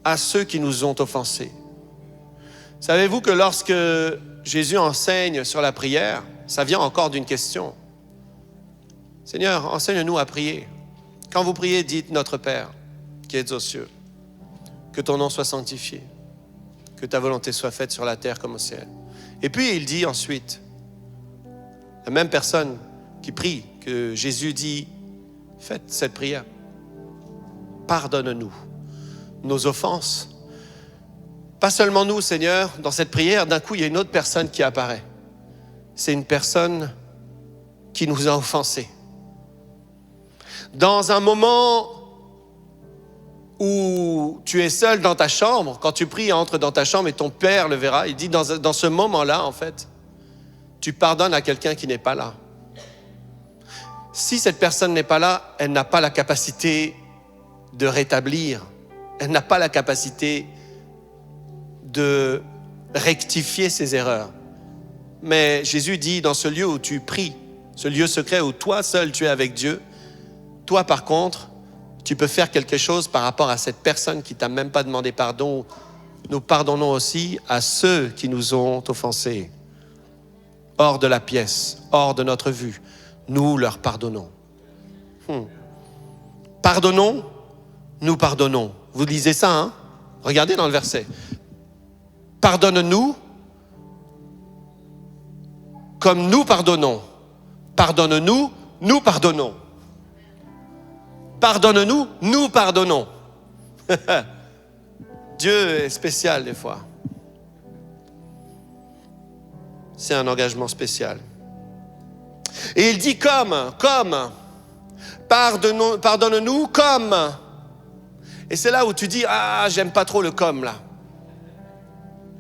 Speaker 3: à ceux qui nous ont offensés. Savez-vous que lorsque Jésus enseigne sur la prière, ça vient encore d'une question. Seigneur, enseigne-nous à prier. Quand vous priez, dites notre Père qui es aux cieux, que ton nom soit sanctifié, que ta volonté soit faite sur la terre comme au ciel. Et puis il dit ensuite, la même personne qui prie, que Jésus dit, faites cette prière. Pardonne-nous nos offenses. Pas seulement nous, Seigneur, dans cette prière, d'un coup, il y a une autre personne qui apparaît. C'est une personne qui nous a offensés. Dans un moment où tu es seul dans ta chambre, quand tu pries, entre dans ta chambre et ton Père le verra, il dit dans ce moment-là, en fait, tu pardonnes à quelqu'un qui n'est pas là. Si cette personne n'est pas là, elle n'a pas la capacité de rétablir, elle n'a pas la capacité de rectifier ses erreurs. Mais Jésus dit, dans ce lieu où tu pries, ce lieu secret où toi seul tu es avec Dieu, toi par contre, tu peux faire quelque chose par rapport à cette personne qui t'a même pas demandé pardon. Nous pardonnons aussi à ceux qui nous ont offensés. Hors de la pièce, hors de notre vue, nous leur pardonnons. Pardonnons, nous pardonnons. Vous lisez ça, hein? Regardez dans le verset. Pardonne-nous comme nous pardonnons. Pardonne-nous, nous pardonnons. Pardonne-nous, nous pardonnons. Dieu est spécial des fois. C'est un engagement spécial. Et il dit comme, pardonne-nous comme. Et c'est là où tu dis, ah, j'aime pas trop le comme là.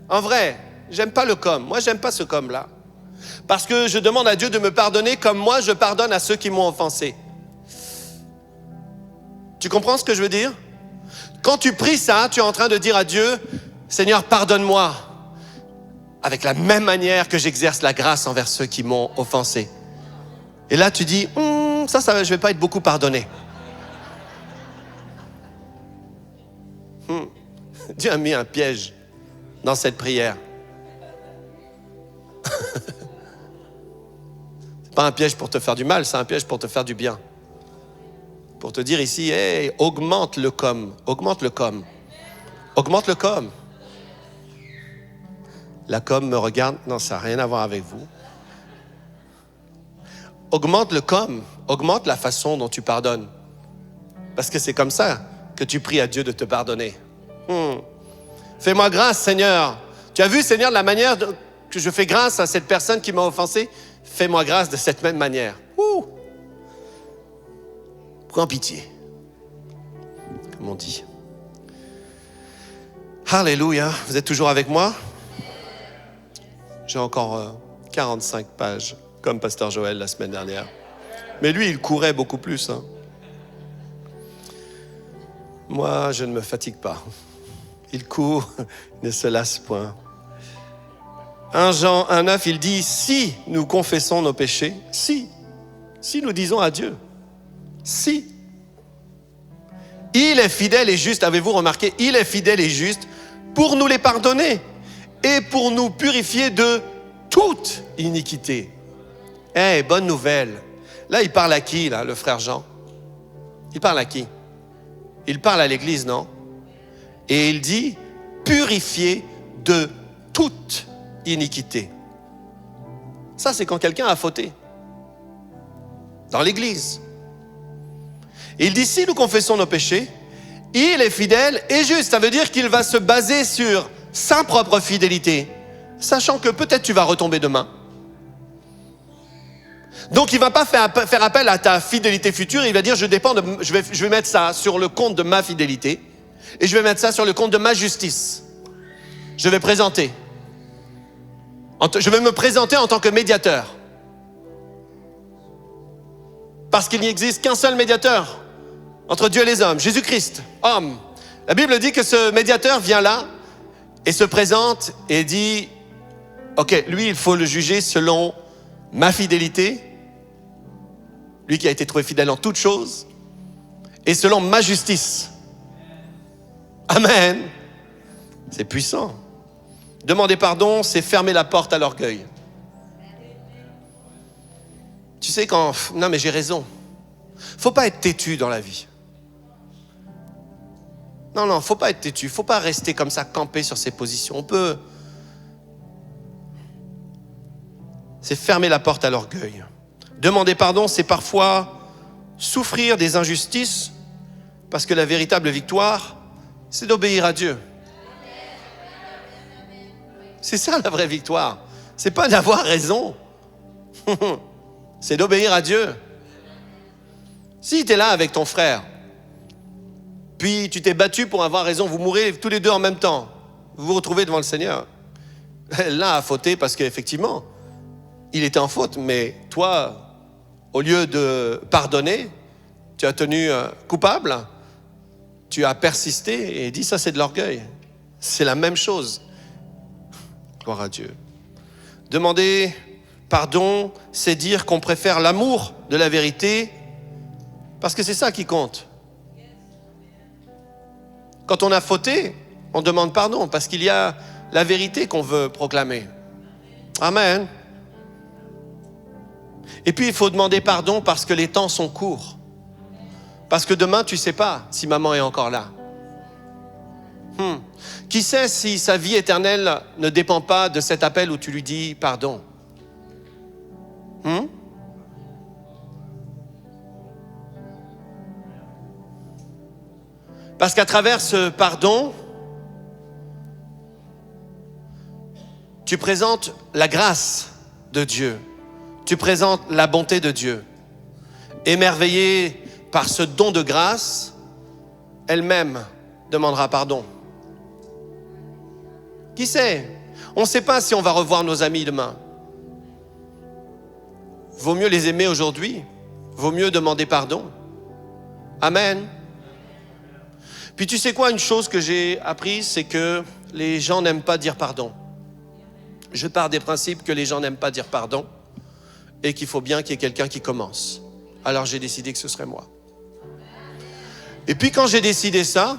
Speaker 3: En vrai, j'aime pas le comme. Moi, j'aime pas ce comme-là. Parce que je demande à Dieu de me pardonner comme moi, je pardonne à ceux qui m'ont offensé. Tu comprends ce que je veux dire? Quand tu pries ça, tu es en train de dire à Dieu, Seigneur, pardonne-moi, avec la même manière que j'exerce la grâce envers ceux qui m'ont offensé. Et là, tu dis, ça, je vais pas être beaucoup pardonné. Dieu a mis un piège dans cette prière. C'est pas un piège pour te faire du mal, c'est un piège pour te faire du bien. Pour te dire ici, hey, augmente le comme, augmente le comme, augmente le comme. La com me regarde, non, ça n'a rien à voir avec vous. Augmente le comme, augmente la façon dont tu pardonnes. Parce que c'est comme ça que tu pries à Dieu de te pardonner. Fais-moi grâce, Seigneur. Tu as vu, Seigneur, la manière que je fais grâce à cette personne qui m'a offensé? Fais-moi grâce de cette même manière. Prends pitié, comme on dit. Alléluia. Vous êtes toujours avec moi? J'ai encore 45 pages, comme Pasteur Joël la semaine dernière. Mais lui, il courait beaucoup plus. Moi, je ne me fatigue pas. Il court, il ne se lasse point. 1 Jean 1,9, il dit, si nous confessons nos péchés, si nous disons à Dieu, si. Il est fidèle et juste, avez-vous remarqué, il est fidèle et juste pour nous les pardonner et pour nous purifier de toute iniquité. Bonne nouvelle. Là, il parle à qui, là, le frère Jean? Il parle à qui? Il parle à l'église, non? Et il dit, purifier de toute iniquité. Ça, c'est quand quelqu'un a fauté. Dans l'église. Et il dit, si nous confessons nos péchés, il est fidèle et juste. Ça veut dire qu'il va se baser sur sa propre fidélité, sachant que peut-être tu vas retomber demain. Donc il ne va pas faire appel à ta fidélité future, il va dire, je vais mettre ça sur le compte de ma fidélité et je vais mettre ça sur le compte de ma justice. Je vais me présenter en tant que médiateur. Parce qu'il n'y existe qu'un seul médiateur entre Dieu et les hommes, Jésus-Christ, homme. La Bible dit que ce médiateur vient là et se présente et dit, ok, lui, il faut le juger selon ma fidélité, lui qui a été trouvé fidèle en toutes choses, et selon ma justice. Amen. C'est puissant. Demander pardon, c'est fermer la porte à l'orgueil. Tu sais quand... Non mais j'ai raison. Faut pas être têtu dans la vie. Non, faut pas être têtu. Faut pas rester comme ça, camper sur ses positions. On peut... C'est fermer la porte à l'orgueil. Demander pardon, c'est parfois souffrir des injustices, parce que la véritable victoire, c'est d'obéir à Dieu. C'est ça la vraie victoire. C'est pas d'avoir raison. C'est d'obéir à Dieu. Si tu es là avec ton frère, puis tu t'es battu pour avoir raison, vous mourrez tous les deux en même temps, vous vous retrouvez devant le Seigneur. L'un a fauté parce qu'effectivement, il était en faute, mais toi, au lieu de pardonner, tu as tenu coupable, tu as persisté et dit ça c'est de l'orgueil. C'est la même chose. Gloire à Dieu. Demander pardon, c'est dire qu'on préfère l'amour de la vérité, parce que c'est ça qui compte. Quand on a fauté, on demande pardon, parce qu'il y a la vérité qu'on veut proclamer. Amen. Et puis il faut demander pardon parce que les temps sont courts. Parce que demain, tu ne sais pas si maman est encore là. Qui sait si sa vie éternelle ne dépend pas de cet appel où tu lui dis pardon? Parce qu'à travers ce pardon, tu présentes la grâce de Dieu. Tu présentes la bonté de Dieu. Émerveillée par ce don de grâce, elle-même demandera pardon. Qui sait? On ne sait pas si on va revoir nos amis demain. Vaut mieux les aimer aujourd'hui. Vaut mieux demander pardon. Amen. Puis tu sais quoi, une chose que j'ai apprise, c'est que les gens n'aiment pas dire pardon. Je pars des principes que les gens n'aiment pas dire pardon et qu'il faut bien qu'il y ait quelqu'un qui commence. Alors j'ai décidé que ce serait moi. Et puis quand j'ai décidé ça,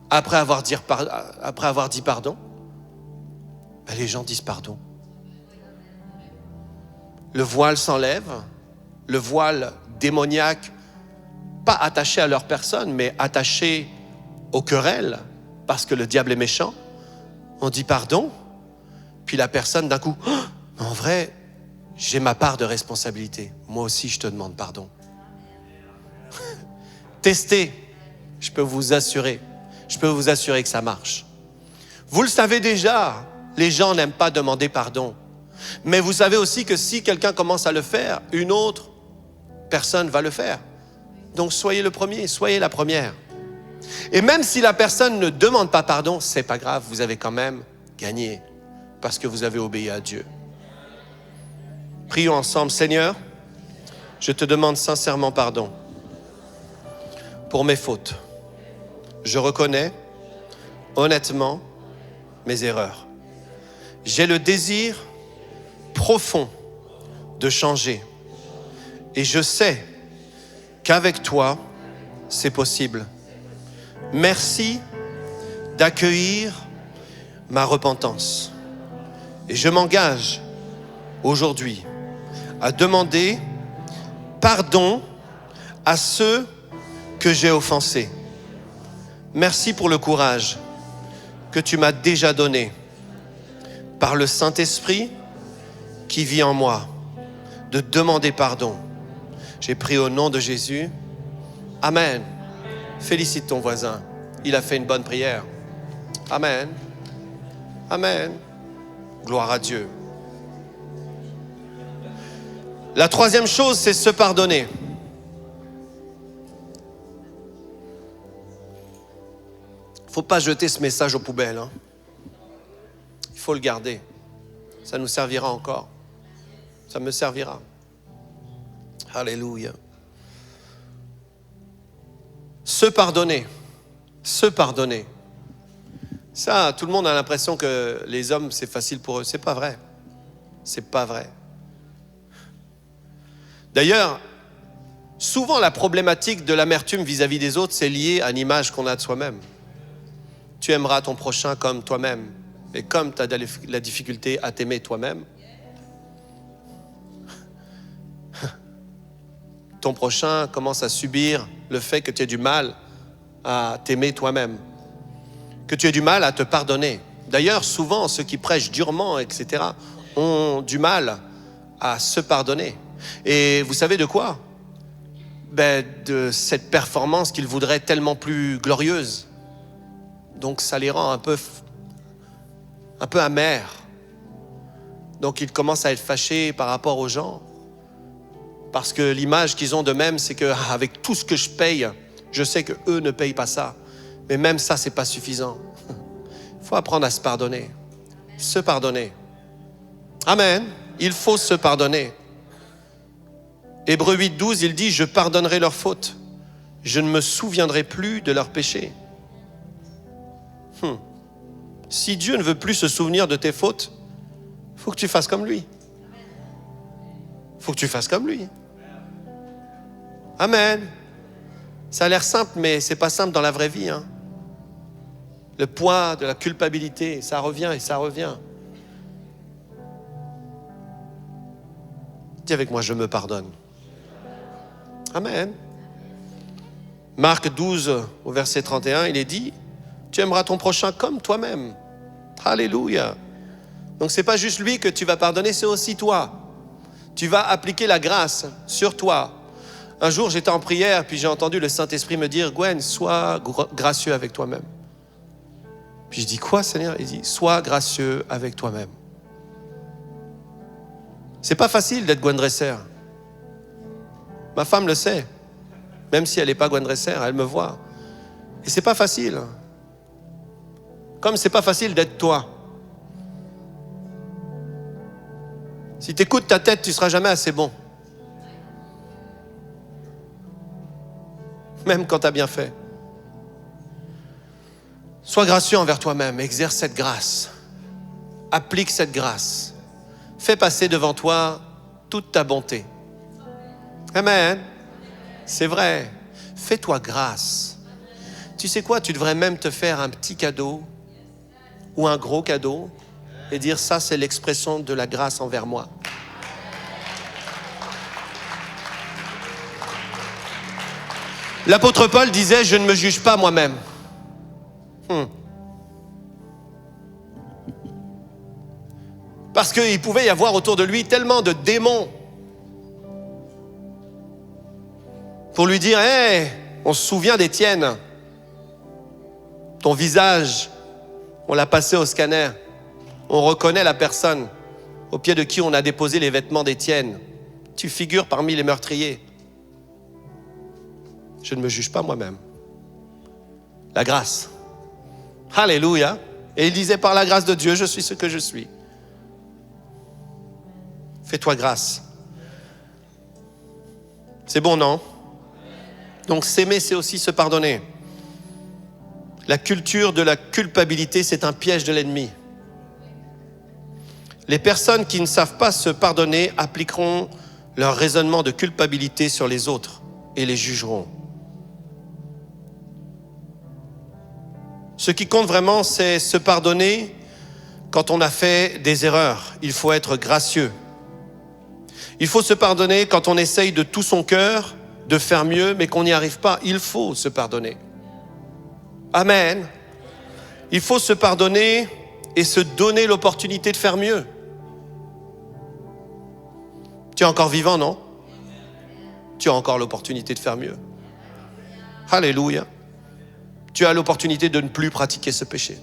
Speaker 3: après avoir dit pardon, ben les gens disent pardon. Le voile s'enlève, le voile démoniaque, pas attaché à leur personne, mais attaché aux querelles, parce que le diable est méchant. On dit pardon, puis la personne d'un coup, oh, en vrai, j'ai ma part de responsabilité. Moi aussi, je te demande pardon. Testez, je peux vous assurer que ça marche. Vous le savez déjà, les gens n'aiment pas demander pardon. Mais vous savez aussi que si quelqu'un commence à le faire, une autre personne va le faire. Donc soyez le premier, soyez la première. Et même si la personne ne demande pas pardon, c'est pas grave, vous avez quand même gagné parce que vous avez obéi à Dieu. Prions ensemble. Seigneur, je te demande sincèrement pardon pour mes fautes. Je reconnais honnêtement mes erreurs. J'ai le désir profond de changer. Et je sais qu'avec toi, c'est possible. Merci d'accueillir ma repentance. Et je m'engage aujourd'hui à demander pardon à ceux que j'ai offensés. Merci pour le courage que tu m'as déjà donné par le Saint-Esprit qui vit en moi, de demander pardon. J'ai prié au nom de Jésus. Amen. Félicite ton voisin. Il a fait une bonne prière. Amen. Amen. Gloire à Dieu. La troisième chose, c'est se pardonner. Il ne faut pas jeter ce message aux poubelles. Hein. Il faut le garder. Ça nous servira encore. Ça me servira. Alléluia. Se pardonner. Se pardonner. Ça, tout le monde a l'impression que les hommes, c'est facile pour eux. C'est pas vrai. C'est pas vrai. D'ailleurs, souvent la problématique de l'amertume vis-à-vis des autres, c'est lié à l'image qu'on a de soi-même. Tu aimeras ton prochain comme toi-même. Et comme tu as de la difficulté à t'aimer toi-même, ton prochain commence à subir le fait que tu aies du mal à t'aimer toi-même, que tu aies du mal à te pardonner. D'ailleurs, souvent, ceux qui prêchent durement, etc., ont du mal à se pardonner. Et vous savez de quoi? De cette performance qu'ils voudraient tellement plus glorieuse. Donc ça les rend un peu amers. Donc ils commencent à être fâchés par rapport aux gens. Parce que l'image qu'ils ont d'eux-mêmes, c'est qu'avec tout ce que je paye, je sais qu'eux ne payent pas ça. Mais même ça, c'est pas suffisant. Il faut apprendre à se pardonner. Se pardonner. Amen. Il faut se pardonner. Hébreux 8:12, il dit « Je pardonnerai leurs fautes. Je ne me souviendrai plus de leurs péchés. » Si Dieu ne veut plus se souvenir de tes fautes, il faut que tu fasses comme lui. Il faut que tu fasses comme lui. Amen. Ça a l'air simple, mais c'est pas simple dans la vraie vie. Hein. Le poids de la culpabilité, ça revient et ça revient. Dis avec moi, je me pardonne. Amen. Marc 12, au verset 31, il est dit, tu aimeras ton prochain comme toi-même. Alléluia. Donc c'est pas juste lui que tu vas pardonner, c'est aussi toi. Tu vas appliquer la grâce sur toi. Un jour, j'étais en prière, puis j'ai entendu le Saint-Esprit me dire, Gwen, sois gracieux avec toi-même. Puis je dis, quoi, Seigneur? Il dit, sois gracieux avec toi-même. C'est pas facile d'être Gwen Dresser. Ma femme le sait. Même si elle n'est pas Gwen Dresser, elle me voit. Et c'est pas facile. Comme c'est pas facile d'être toi. Si tu écoutes ta tête, tu ne seras jamais assez bon. Même quand tu as bien fait. Sois gracieux envers toi-même, exerce cette grâce. Applique cette grâce. Fais passer devant toi toute ta bonté. Amen. C'est vrai. Fais-toi grâce. Tu sais quoi, tu devrais même te faire un petit cadeau ou un gros cadeau et dire ça, c'est l'expression de la grâce envers moi. L'apôtre Paul disait, je ne me juge pas moi-même. Parce qu'il pouvait y avoir autour de lui tellement de démons pour lui dire, hey, on se souvient d'Étienne. Ton visage, on l'a passé au scanner. On reconnaît la personne au pied de qui on a déposé les vêtements d'Étienne. Tu figures parmi les meurtriers. Je ne me juge pas moi-même. La grâce. Alléluia. Et il disait, par la grâce de Dieu, je suis ce que je suis. Fais-toi grâce. C'est bon, non? Donc s'aimer, c'est aussi se pardonner. La culture de la culpabilité, c'est un piège de l'ennemi. Les personnes qui ne savent pas se pardonner appliqueront leur raisonnement de culpabilité sur les autres et les jugeront. Ce qui compte vraiment, c'est se pardonner quand on a fait des erreurs. Il faut être gracieux. Il faut se pardonner quand on essaye de tout son cœur de faire mieux, mais qu'on n'y arrive pas. Il faut se pardonner. Amen. Il faut se pardonner et se donner l'opportunité de faire mieux. Tu es encore vivant, non? Tu as encore l'opportunité de faire mieux. Alléluia. Tu as l'opportunité de ne plus pratiquer ce péché.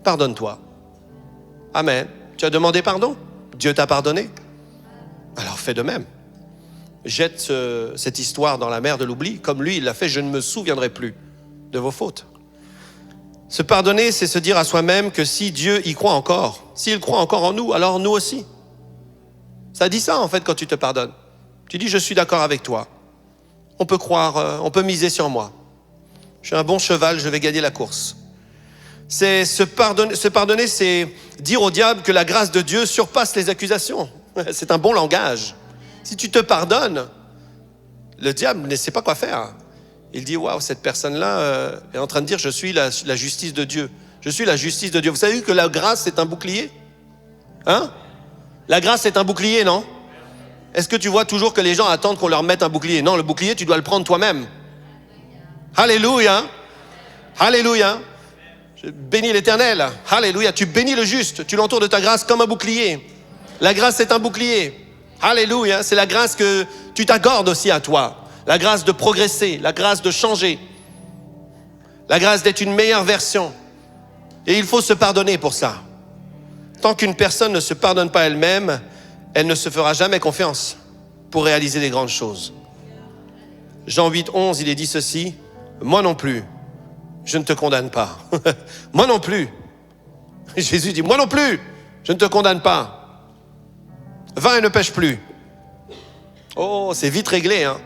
Speaker 3: Pardonne-toi. Amen. Tu as demandé pardon? Dieu t'a pardonné? Alors fais de même. Jette cette histoire dans la mer de l'oubli. Comme lui, il l'a fait, je ne me souviendrai plus de vos fautes. Se pardonner, c'est se dire à soi-même que si Dieu y croit encore, s'il croit encore en nous, alors nous aussi. Ça dit ça en fait quand tu te pardonnes. Tu dis, je suis d'accord avec toi. On peut croire, on peut miser sur moi. Je suis un bon cheval, je vais gagner la course. C'est se pardonner, c'est dire au diable que la grâce de Dieu surpasse les accusations. C'est un bon langage. Si tu te pardonnes, le diable ne sait pas quoi faire. Il dit, waouh, cette personne-là est en train de dire, je suis la justice de Dieu. Je suis la justice de Dieu. Vous savez que la grâce, c'est un bouclier? Hein? La grâce, c'est un bouclier, non? Est-ce que tu vois toujours que les gens attendent qu'on leur mette un bouclier? Non, le bouclier, tu dois le prendre toi-même. Alléluia. Alléluia. Je bénis l'Éternel. Alléluia. Tu bénis le juste. Tu l'entoures de ta grâce comme un bouclier. La grâce, c'est un bouclier. Alléluia. C'est la grâce que tu t'accordes aussi à toi. La grâce de progresser. La grâce de changer. La grâce d'être une meilleure version. Et il faut se pardonner pour ça. Tant qu'une personne ne se pardonne pas elle-même, elle ne se fera jamais confiance pour réaliser des grandes choses. Jean 8, 11, il est dit ceci. Moi non plus, je ne te condamne pas. Moi non plus. Jésus dit, moi non plus, je ne te condamne pas. Va et ne pêche plus. Oh, c'est vite réglé, hein.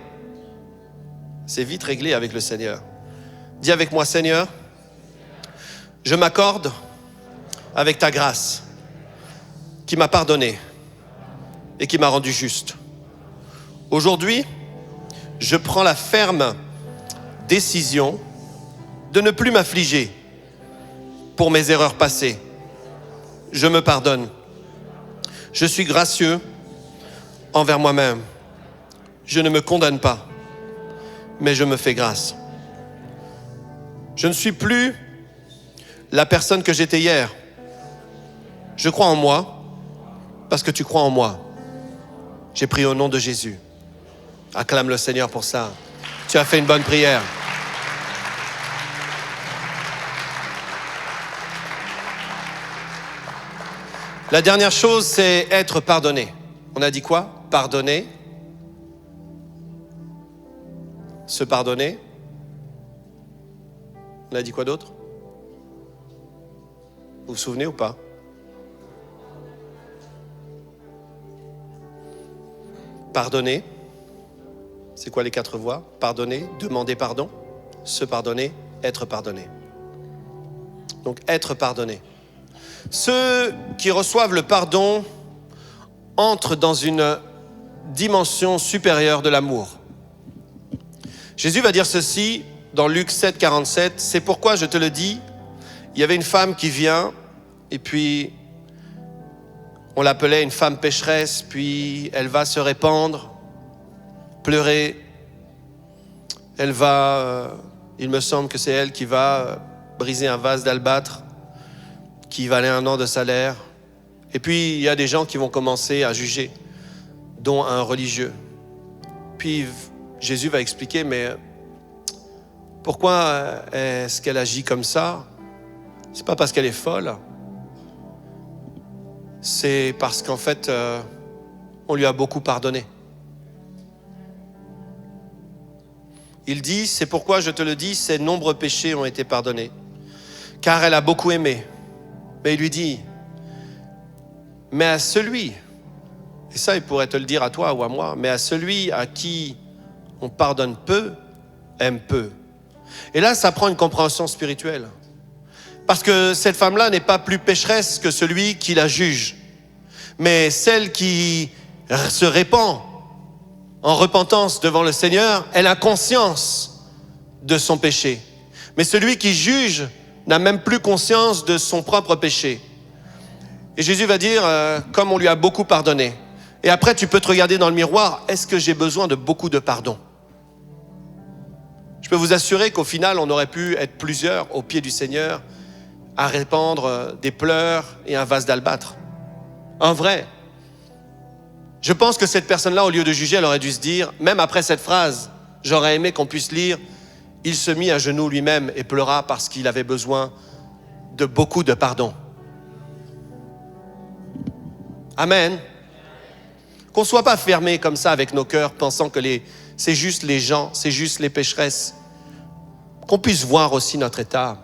Speaker 3: C'est vite réglé avec le Seigneur. Dis avec moi, Seigneur, je m'accorde avec ta grâce qui m'a pardonné et qui m'a rendu juste. Aujourd'hui, je prends la ferme décision de ne plus m'affliger pour mes erreurs passées. Je me pardonne. Je suis gracieux envers moi-même. Je ne me condamne pas, mais je me fais grâce. Je ne suis plus la personne que j'étais hier. Je crois en moi parce que tu crois en moi. J'ai prié au nom de Jésus. Acclame le Seigneur pour ça. Tu as fait une bonne prière. La dernière chose, c'est être pardonné. On a dit quoi? Pardonner. Se pardonner. On a dit quoi d'autre? Vous vous souvenez ou pas? pardonner. C'est quoi les 4 voies? Pardonner, demander pardon, se pardonner, être pardonné. Donc être pardonné. Ceux qui reçoivent le pardon entrent dans une dimension supérieure de l'amour. Jésus va dire ceci dans Luc 7, 47, « C'est pourquoi je te le dis, il y avait une femme qui vient, et puis on l'appelait une femme pécheresse, puis elle va se répandre, pleurer. Elle va, il me semble que c'est elle qui va briser un vase d'albâtre qui valait 1 an de salaire. Et puis il y a des gens qui vont commencer à juger, dont un religieux. Puis Jésus va expliquer, mais pourquoi est-ce qu'elle agit comme ça? C'est pas parce qu'elle est folle. C'est parce qu'en fait, on lui a beaucoup pardonné. Il dit, c'est pourquoi je te le dis, ses nombreux péchés ont été pardonnés. Car elle a beaucoup aimé. Mais il lui dit, mais à celui, et ça il pourrait te le dire à toi ou à moi, mais à celui à qui on pardonne peu, aime peu. Et là, ça prend une compréhension spirituelle. Parce que cette femme-là n'est pas plus pécheresse que celui qui la juge. Mais celle qui se répand en repentance devant le Seigneur, elle a conscience de son péché. Mais celui qui juge n'a même plus conscience de son propre péché. Et Jésus va dire, comme on lui a beaucoup pardonné. Et après, tu peux te regarder dans le miroir, est-ce que j'ai besoin de beaucoup de pardon? Je peux vous assurer qu'au final, on aurait pu être plusieurs au pied du Seigneur à répandre des pleurs et un vase d'albâtre. En vrai. Je pense que cette personne-là, au lieu de juger, elle aurait dû se dire, même après cette phrase, j'aurais aimé qu'on puisse lire, il se mit à genoux lui-même et pleura parce qu'il avait besoin de beaucoup de pardon. Amen. Qu'on ne soit pas fermé comme ça avec nos cœurs, pensant que c'est juste les gens, c'est juste les pécheresses. Qu'on puisse voir aussi notre état.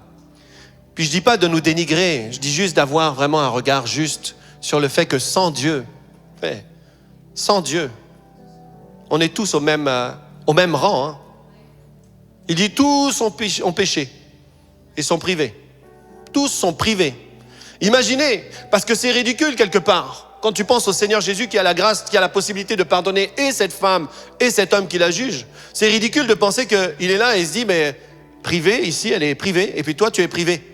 Speaker 3: Puis je ne dis pas de nous dénigrer, je dis juste d'avoir vraiment un regard juste sur le fait que sans Dieu, on est tous au même rang. Hein. Il dit tous ont péché et sont privés. Tous sont privés. Imaginez, parce que c'est ridicule quelque part. Quand tu penses au Seigneur Jésus qui a la grâce, qui a la possibilité de pardonner et cette femme et cet homme qui la juge, c'est ridicule de penser qu'il est là et il se dit, mais privé, ici elle est privée, et puis toi tu es privé.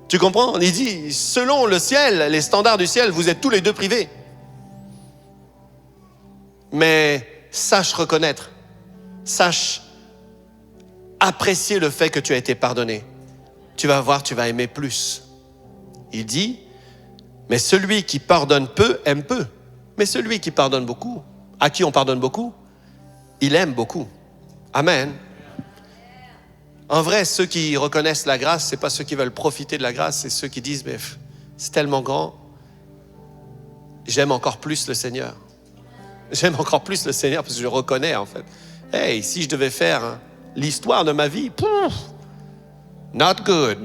Speaker 3: Tu comprends? Il dit, selon le ciel, les standards du ciel, vous êtes tous les deux privés. Mais sache reconnaître, sache apprécier le fait que tu as été pardonné. Tu vas voir, tu vas aimer plus. Il dit, mais celui qui pardonne peu, aime peu. Mais celui qui pardonne beaucoup, à qui on pardonne beaucoup, il aime beaucoup. Amen. En vrai, ceux qui reconnaissent la grâce, c'est pas ceux qui veulent profiter de la grâce, c'est ceux qui disent, mais c'est tellement grand, j'aime encore plus le Seigneur. J'aime encore plus le Seigneur parce que je reconnais en fait. Hey, si je devais faire l'histoire de ma vie, not good.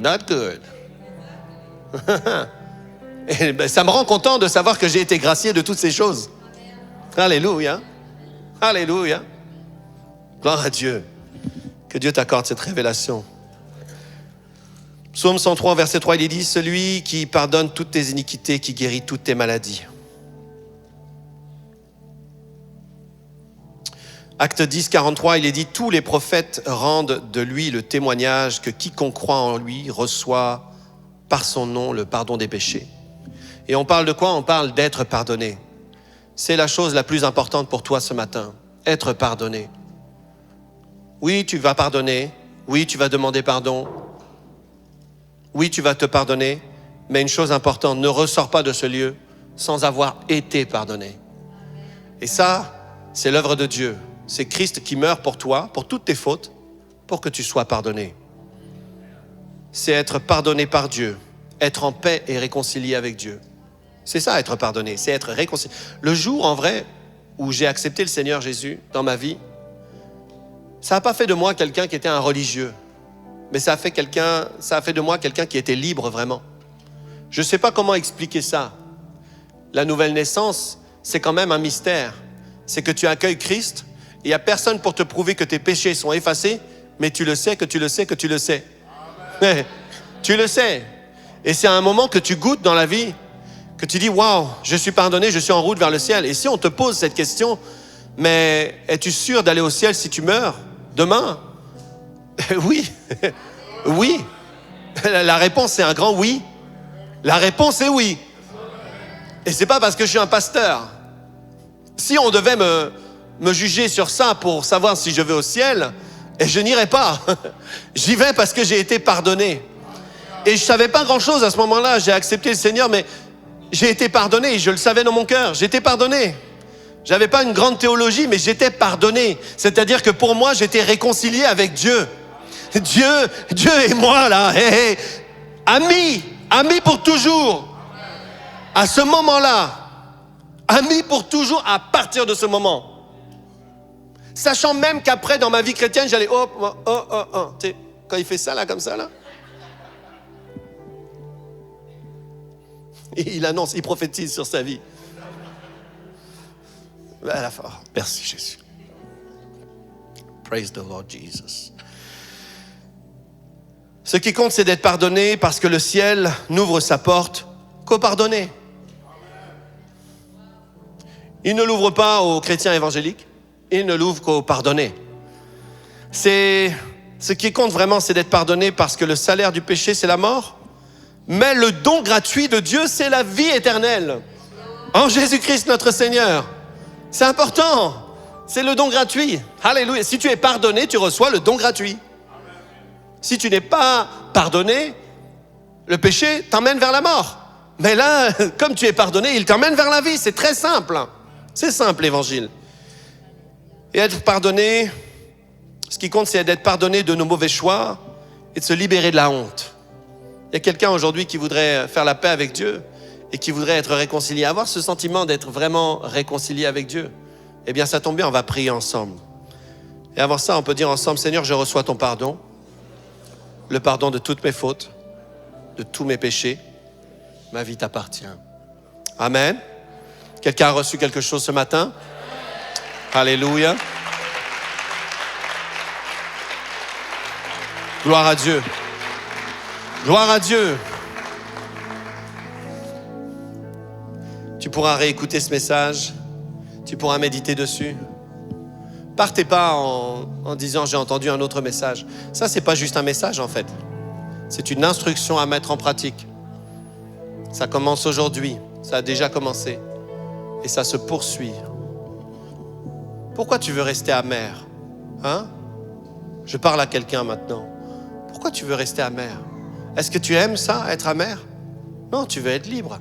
Speaker 3: Et ben, ça me rend content de savoir que j'ai été gracié de toutes ces choses. Alléluia. Alléluia. Gloire à Dieu. Que Dieu t'accorde cette révélation. Psaume 103, verset 3, il est dit, celui qui pardonne toutes tes iniquités, qui guérit toutes tes maladies. Acte 10, 43, il est dit, tous les prophètes rendent de lui le témoignage que quiconque croit en lui reçoit par son nom le pardon des péchés. Et on parle de quoi? On parle d'être pardonné. C'est la chose la plus importante pour toi ce matin, être pardonné. Oui, tu vas pardonner. Oui, tu vas demander pardon. Oui, tu vas te pardonner. Mais une chose importante, ne ressors pas de ce lieu sans avoir été pardonné. Et ça, c'est l'œuvre de Dieu. C'est Christ qui meurt pour toi, pour toutes tes fautes, pour que tu sois pardonné. C'est être pardonné par Dieu, être en paix et réconcilié avec Dieu. C'est ça, être pardonné, c'est être réconcilié. Le jour, en vrai, où j'ai accepté le Seigneur Jésus dans ma vie, ça n'a pas fait de moi quelqu'un qui était un religieux, mais ça a fait de moi quelqu'un qui était libre vraiment. Je ne sais pas comment expliquer ça. La nouvelle naissance, c'est quand même un mystère. C'est que tu accueilles Christ, et il n'y a personne pour te prouver que tes péchés sont effacés, mais tu le sais, que tu le sais, que tu le sais. Tu le sais. Et c'est un moment que tu goûtes dans la vie, que tu dis, waouh, je suis pardonné, je suis en route vers le ciel. Et si on te pose cette question, mais es-tu sûr d'aller au ciel si tu meurs demain? Oui, oui. La réponse c'est un grand oui. La réponse est oui. Et c'est pas parce que je suis un pasteur. Si on devait me juger sur ça pour savoir si je vais au ciel, et je n'irai pas. J'y vais parce que j'ai été pardonné. Et je savais pas grand-chose à ce moment-là. J'ai accepté le Seigneur, mais j'ai été pardonné. Je le savais dans mon cœur. J'étais pardonné. J'avais pas une grande théologie, mais j'étais pardonné. C'est-à-dire que pour moi, j'étais réconcilié avec Dieu. Dieu et moi, là, hey, hey, amis pour toujours. À ce moment-là, amis pour toujours à partir de ce moment. Sachant même qu'après, dans ma vie chrétienne, j'allais, oh. Tu sais, quand il fait ça, là, comme ça, là. Et il annonce, il prophétise sur sa vie. À la fin, oh, merci Jésus. Praise the Lord Jesus. Ce qui compte, c'est d'être pardonné parce que le ciel n'ouvre sa porte qu'aux pardonnés. Il ne l'ouvre pas aux chrétiens évangéliques, il ne l'ouvre qu'aux pardonnés. Ce qui compte vraiment, c'est d'être pardonné parce que le salaire du péché, c'est la mort. Mais le don gratuit de Dieu, c'est la vie éternelle. En Jésus-Christ notre Seigneur. C'est important. C'est le don gratuit. Alléluia. Si tu es pardonné, tu reçois le don gratuit. Si tu n'es pas pardonné, le péché t'emmène vers la mort. Mais là, comme tu es pardonné, il t'emmène vers la vie. C'est très simple. C'est simple, l'évangile. Et être pardonné, ce qui compte, c'est d'être pardonné de nos mauvais choix et de se libérer de la honte. Il y a quelqu'un aujourd'hui qui voudrait faire la paix avec Dieu et qui voudrait être réconcilié, avoir ce sentiment d'être vraiment réconcilié avec Dieu. Eh bien, ça tombe bien, on va prier ensemble. Et avant ça, on peut dire ensemble, Seigneur, je reçois ton pardon, le pardon de toutes mes fautes, de tous mes péchés. Ma vie t'appartient. Amen. Quelqu'un a reçu quelque chose ce matin? Alléluia. Gloire à Dieu. Gloire à Dieu. Tu pourras réécouter ce message. Tu pourras méditer dessus. Partez pas en disant j'ai entendu un autre message. Ça, c'est pas juste un message en fait. C'est une instruction à mettre en pratique. Ça commence aujourd'hui. Ça a déjà commencé. Et ça se poursuit. Pourquoi tu veux rester amer? Hein? Je parle à quelqu'un maintenant. Pourquoi tu veux rester amer? Est-ce que tu aimes ça, être amer? Non, tu veux être libre.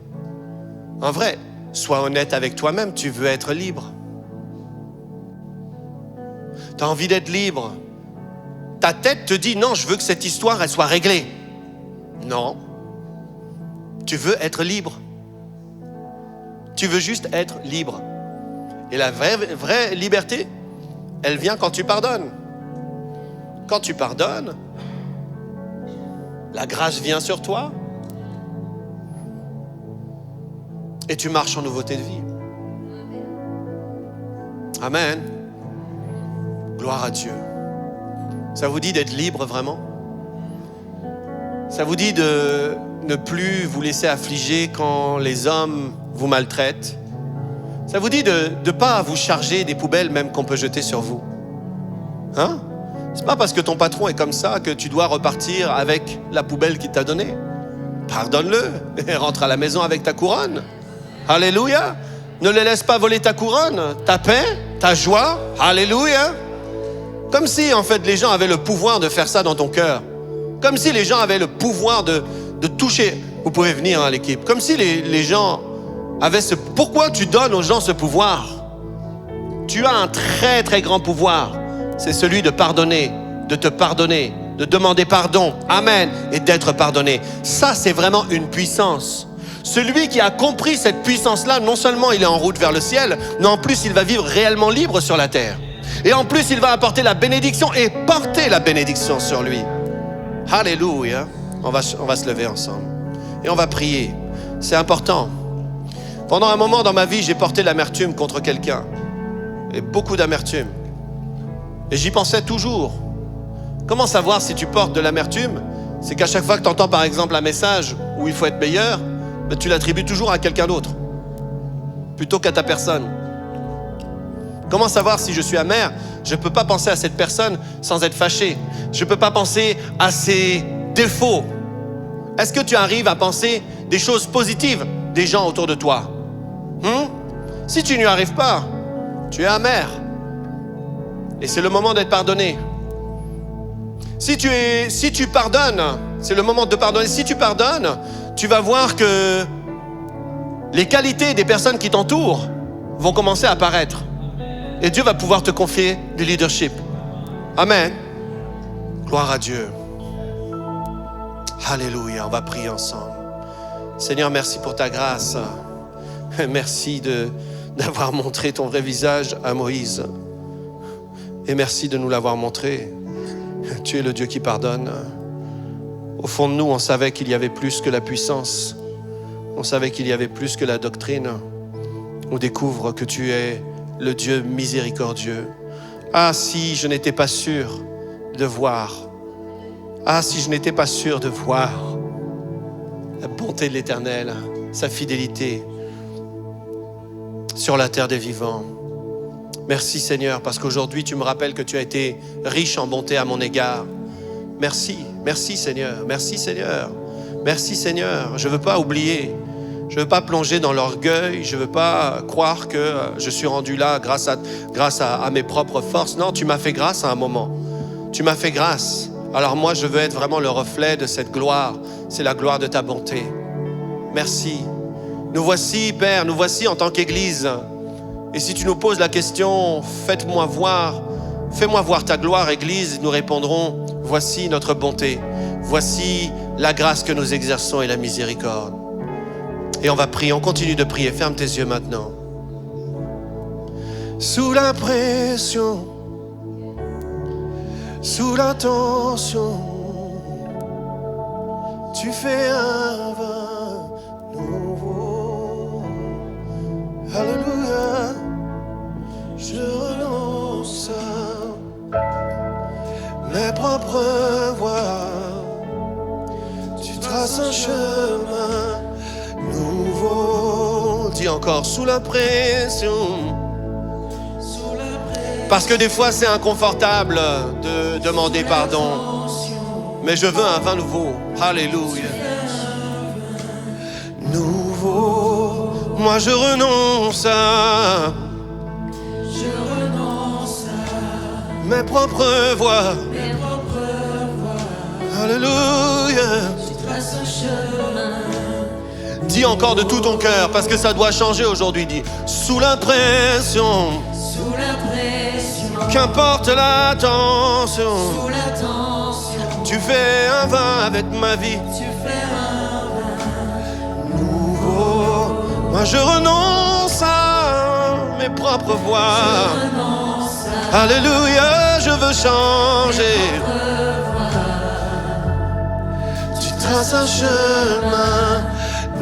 Speaker 3: En vrai, sois honnête avec toi-même, tu veux être libre. Tu as envie d'être libre. Ta tête te dit, non, je veux que cette histoire, elle soit réglée. Non. Tu veux être libre. Tu veux juste être libre. Et la vraie liberté, elle vient quand tu pardonnes. Quand tu pardonnes, la grâce vient sur toi et tu marches en nouveauté de vie. Amen. Gloire à Dieu. Ça vous dit d'être libre vraiment? Ça vous dit de ne plus vous laisser affliger quand les hommes vous maltraitent? Ça vous dit de ne pas vous charger des poubelles même qu'on peut jeter sur vous? Hein? C'est pas parce que ton patron est comme ça que tu dois repartir avec la poubelle qu'il t'a donnée. Pardonne-le et rentre à la maison avec ta couronne. Alléluia. Ne les laisse pas voler ta couronne, ta paix, ta joie. Alléluia. Comme si en fait les gens avaient le pouvoir de faire ça dans ton cœur. Comme si les gens avaient le pouvoir de toucher. Vous pouvez venir à l'équipe. Comme si les gens avaient ce... Pourquoi tu donnes aux gens ce pouvoir? Tu as un très très grand pouvoir. C'est celui de pardonner, de te pardonner, de demander pardon. Amen. Et d'être pardonné. Ça, c'est vraiment une puissance. Celui qui a compris cette puissance-là, non seulement il est en route vers le ciel, mais en plus il va vivre réellement libre sur la terre. Et en plus il va apporter la bénédiction et porter la bénédiction sur lui. Alléluia. On va se lever ensemble. Et on va prier. C'est important. Pendant un moment dans ma vie, j'ai porté l'amertume contre quelqu'un. Et beaucoup d'amertume. Et j'y pensais toujours. Comment savoir si tu portes de l'amertume? C'est qu'à chaque fois que tu entends par exemple un message où il faut être meilleur, ben, tu l'attribues toujours à quelqu'un d'autre, plutôt qu'à ta personne. Comment savoir si je suis amer? Je ne peux pas penser à cette personne sans être fâché. Je ne peux pas penser à ses défauts. Est-ce que tu arrives à penser des choses positives des gens autour de toi? Si tu n'y arrives pas, tu es amer. Et c'est le moment d'être pardonné. Si tu pardonnes, c'est le moment de pardonner. Si tu pardonnes, tu vas voir que les qualités des personnes qui t'entourent vont commencer à apparaître. Et Dieu va pouvoir te confier du leadership. Amen. Gloire à Dieu. Alléluia, on va prier ensemble. Seigneur, merci pour ta grâce. Merci d'avoir montré ton vrai visage à Moïse. Et merci de nous l'avoir montré. Tu es le Dieu qui pardonne. Au fond de nous, on savait qu'il y avait plus que la puissance. On savait qu'il y avait plus que la doctrine. On découvre que tu es le Dieu miséricordieux. Ah, si je n'étais pas sûr de voir. Ah, si je n'étais pas sûr de voir la bonté de l'Éternel, sa fidélité sur la terre des vivants. Merci Seigneur, parce qu'aujourd'hui tu me rappelles que tu as été riche en bonté à mon égard. Merci, merci Seigneur, merci Seigneur, merci Seigneur. Je ne veux pas oublier, je ne veux pas plonger dans l'orgueil, je ne veux pas croire que je suis rendu là grâce à mes propres forces. Non, tu m'as fait grâce à un moment, tu m'as fait grâce. Alors moi je veux être vraiment le reflet de cette gloire, c'est la gloire de ta bonté. Merci. Nous voici Père, nous voici en tant qu'Église. Et si tu nous poses la question, fais-moi voir ta gloire, Église, nous répondrons, voici notre bonté, voici la grâce que nous exerçons et la miséricorde. Et on va prier, on continue de prier, ferme tes yeux maintenant. Sous la pression, sous la tension, tu fais un vin nouveau. Alléluia, je renonce à mes propres voies. Tu traces un chemin nouveau. Dis encore, sous la pression. Parce que des fois c'est inconfortable de demander pardon. Mais je veux un vin nouveau. Alléluia. Nouveau. Moi je renonce à mes propres voies. Alléluia. Dis encore de tout ton cœur, parce que ça doit changer aujourd'hui. Dis, sous la pression, qu'importe la tension, tu fais un vin avec ma vie. Nouveau, moi je renonce à mes propres voies. Alléluia, je veux changer. Tu traces un chemin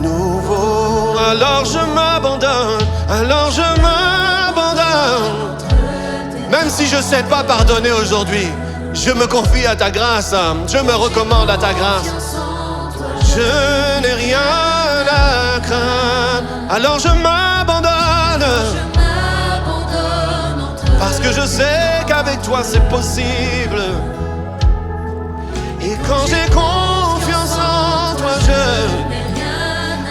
Speaker 3: nouveau. Alors je m'abandonne, alors je m'abandonne. Même si je ne sais pas pardonner aujourd'hui, je me confie à ta grâce, je me recommande à ta grâce. Je n'ai rien à craindre, alors je m'abandonne. Parce que je sais qu'avec toi c'est possible. Et quand j'ai confiance en toi,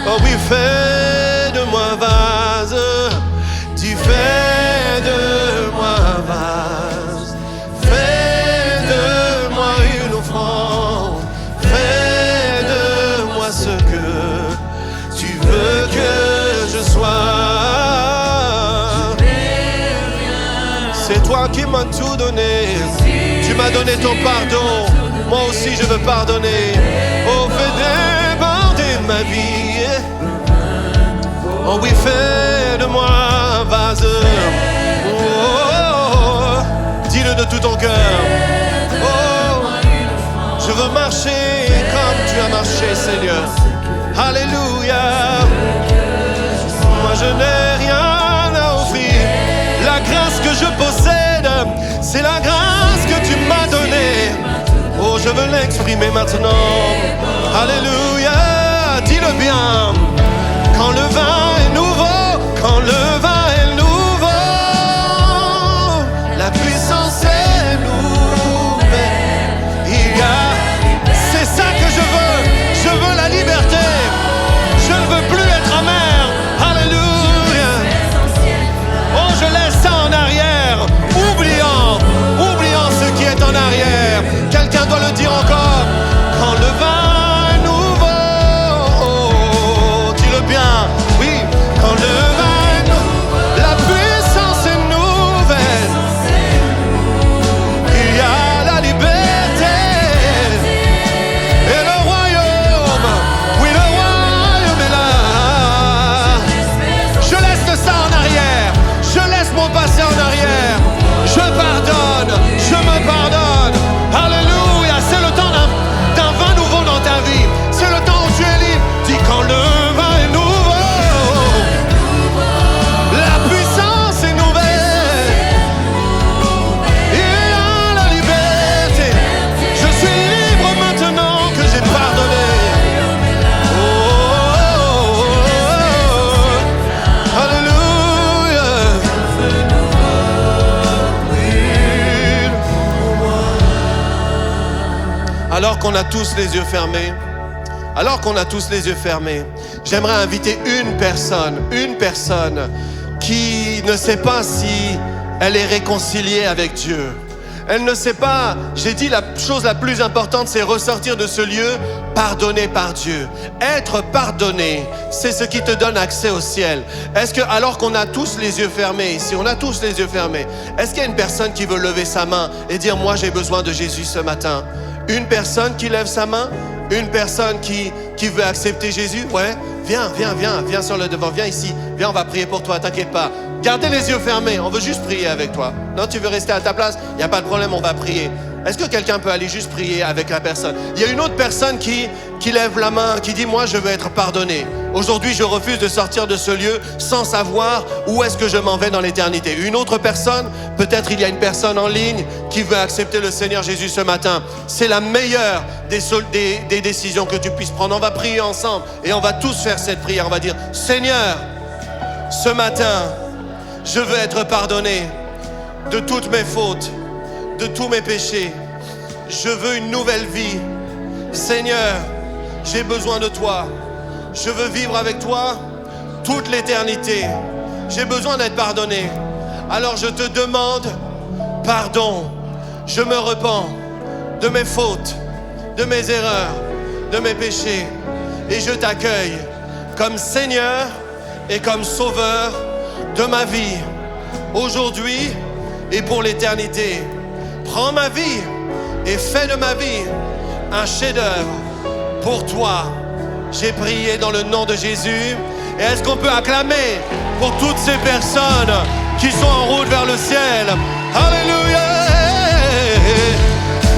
Speaker 3: oh oui, fais de moi vase. Tu fais de moi vase. Fais de moi une offrande. Fais de moi ce que tu veux que je sois. C'est toi qui m'as tout donné. Tu m'as donné ton pardon. Moi aussi je veux pardonner. Oh, fais déborder ma vie. Oh oui, fais de moi un vase. Oh, oh, oh. Dis-le de tout ton cœur. Oh, je veux marcher comme tu as marché, Seigneur. Alléluia. Moi la grâce que je possède, c'est la grâce que tu m'as donnée. Oh, je veux l'exprimer maintenant. Alléluia, dis-le bien. Quand le vin est nouveau, quand le vin est nouveau, la puissance est nouvelle. Il y a, c'est ça que je veux la liberté. Je ne veux plus être amer. Alléluia. Oh, je laisse ça en arrière, oubliant ce qui est en arrière. Quelqu'un doit le dire encore. Quand le vin est nouveau, oh, dis-le bien, oui. Quand le vin est nouveau, la puissance est nouvelle. Il y a la liberté et le royaume. Oui, le royaume est là. Je laisse ça en arrière. Je laisse mon passé en arrière. Je pardonne. Je me pardonne. Alléluia. C'est le temps d'un vin nouveau dans ta vie. C'est le temps où tu es libre. Dis quand le vin est nouveau, la puissance est nouvelle. Il y a la liberté. Je suis libre maintenant que j'ai pardonné. Oh, oh, oh, oh. Alléluia. Alors qu'on a tous les yeux fermés, j'aimerais inviter une personne qui ne sait pas si elle est réconciliée avec Dieu. Elle ne sait pas, j'ai dit la chose la plus importante, c'est ressortir de ce lieu pardonné par Dieu. Être pardonné, c'est ce qui te donne accès au ciel. Est-ce que, alors qu'on a tous les yeux fermés ici, est-ce qu'il y a une personne qui veut lever sa main et dire, moi j'ai besoin de Jésus ce matin? Une personne qui lève sa main? Une personne qui veut accepter Jésus? Ouais, viens sur le devant, viens ici. Viens, on va prier pour toi, t'inquiète pas. Gardez les yeux fermés, on veut juste prier avec toi. Non, tu veux rester à ta place? Il n'y a pas de problème, on va prier. Est-ce que quelqu'un peut aller juste prier avec la personne? Il y a une autre personne qui lève la main, qui dit, moi je veux être pardonné. Aujourd'hui, je refuse de sortir de ce lieu sans savoir où est-ce que je m'en vais dans l'éternité. Une autre personne, peut-être il y a une personne en ligne qui veut accepter le Seigneur Jésus ce matin. C'est la meilleure des décisions que tu puisses prendre. On va prier ensemble et on va tous faire cette prière. On va dire, Seigneur, ce matin, je veux être pardonné de toutes mes fautes, de tous mes péchés. Je veux une nouvelle vie. Seigneur, j'ai besoin de toi. Je veux vivre avec toi toute l'éternité. J'ai besoin d'être pardonné. Alors je te demande pardon. Je me repens de mes fautes, de mes erreurs, de mes péchés. Et je t'accueille comme Seigneur et comme Sauveur de ma vie, aujourd'hui et pour l'éternité. Prends ma vie et fais de ma vie un chef-d'œuvre pour toi. J'ai prié dans le nom de Jésus. Et est-ce qu'on peut acclamer pour toutes ces personnes qui sont en route vers le ciel? Alléluia,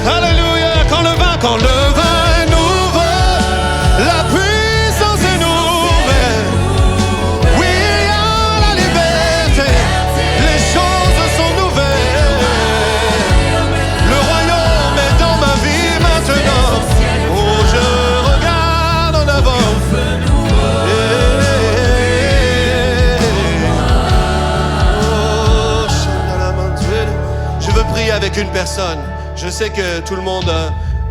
Speaker 3: alléluia. Quand le vin est nouveau, la puissance est nouvelle. Oui, il y a la liberté, les choses sont nouvelles. Le royaume est dans ma vie maintenant. Oh, je regarde en avant. Je veux prier avec une personne. Je sais que tout le monde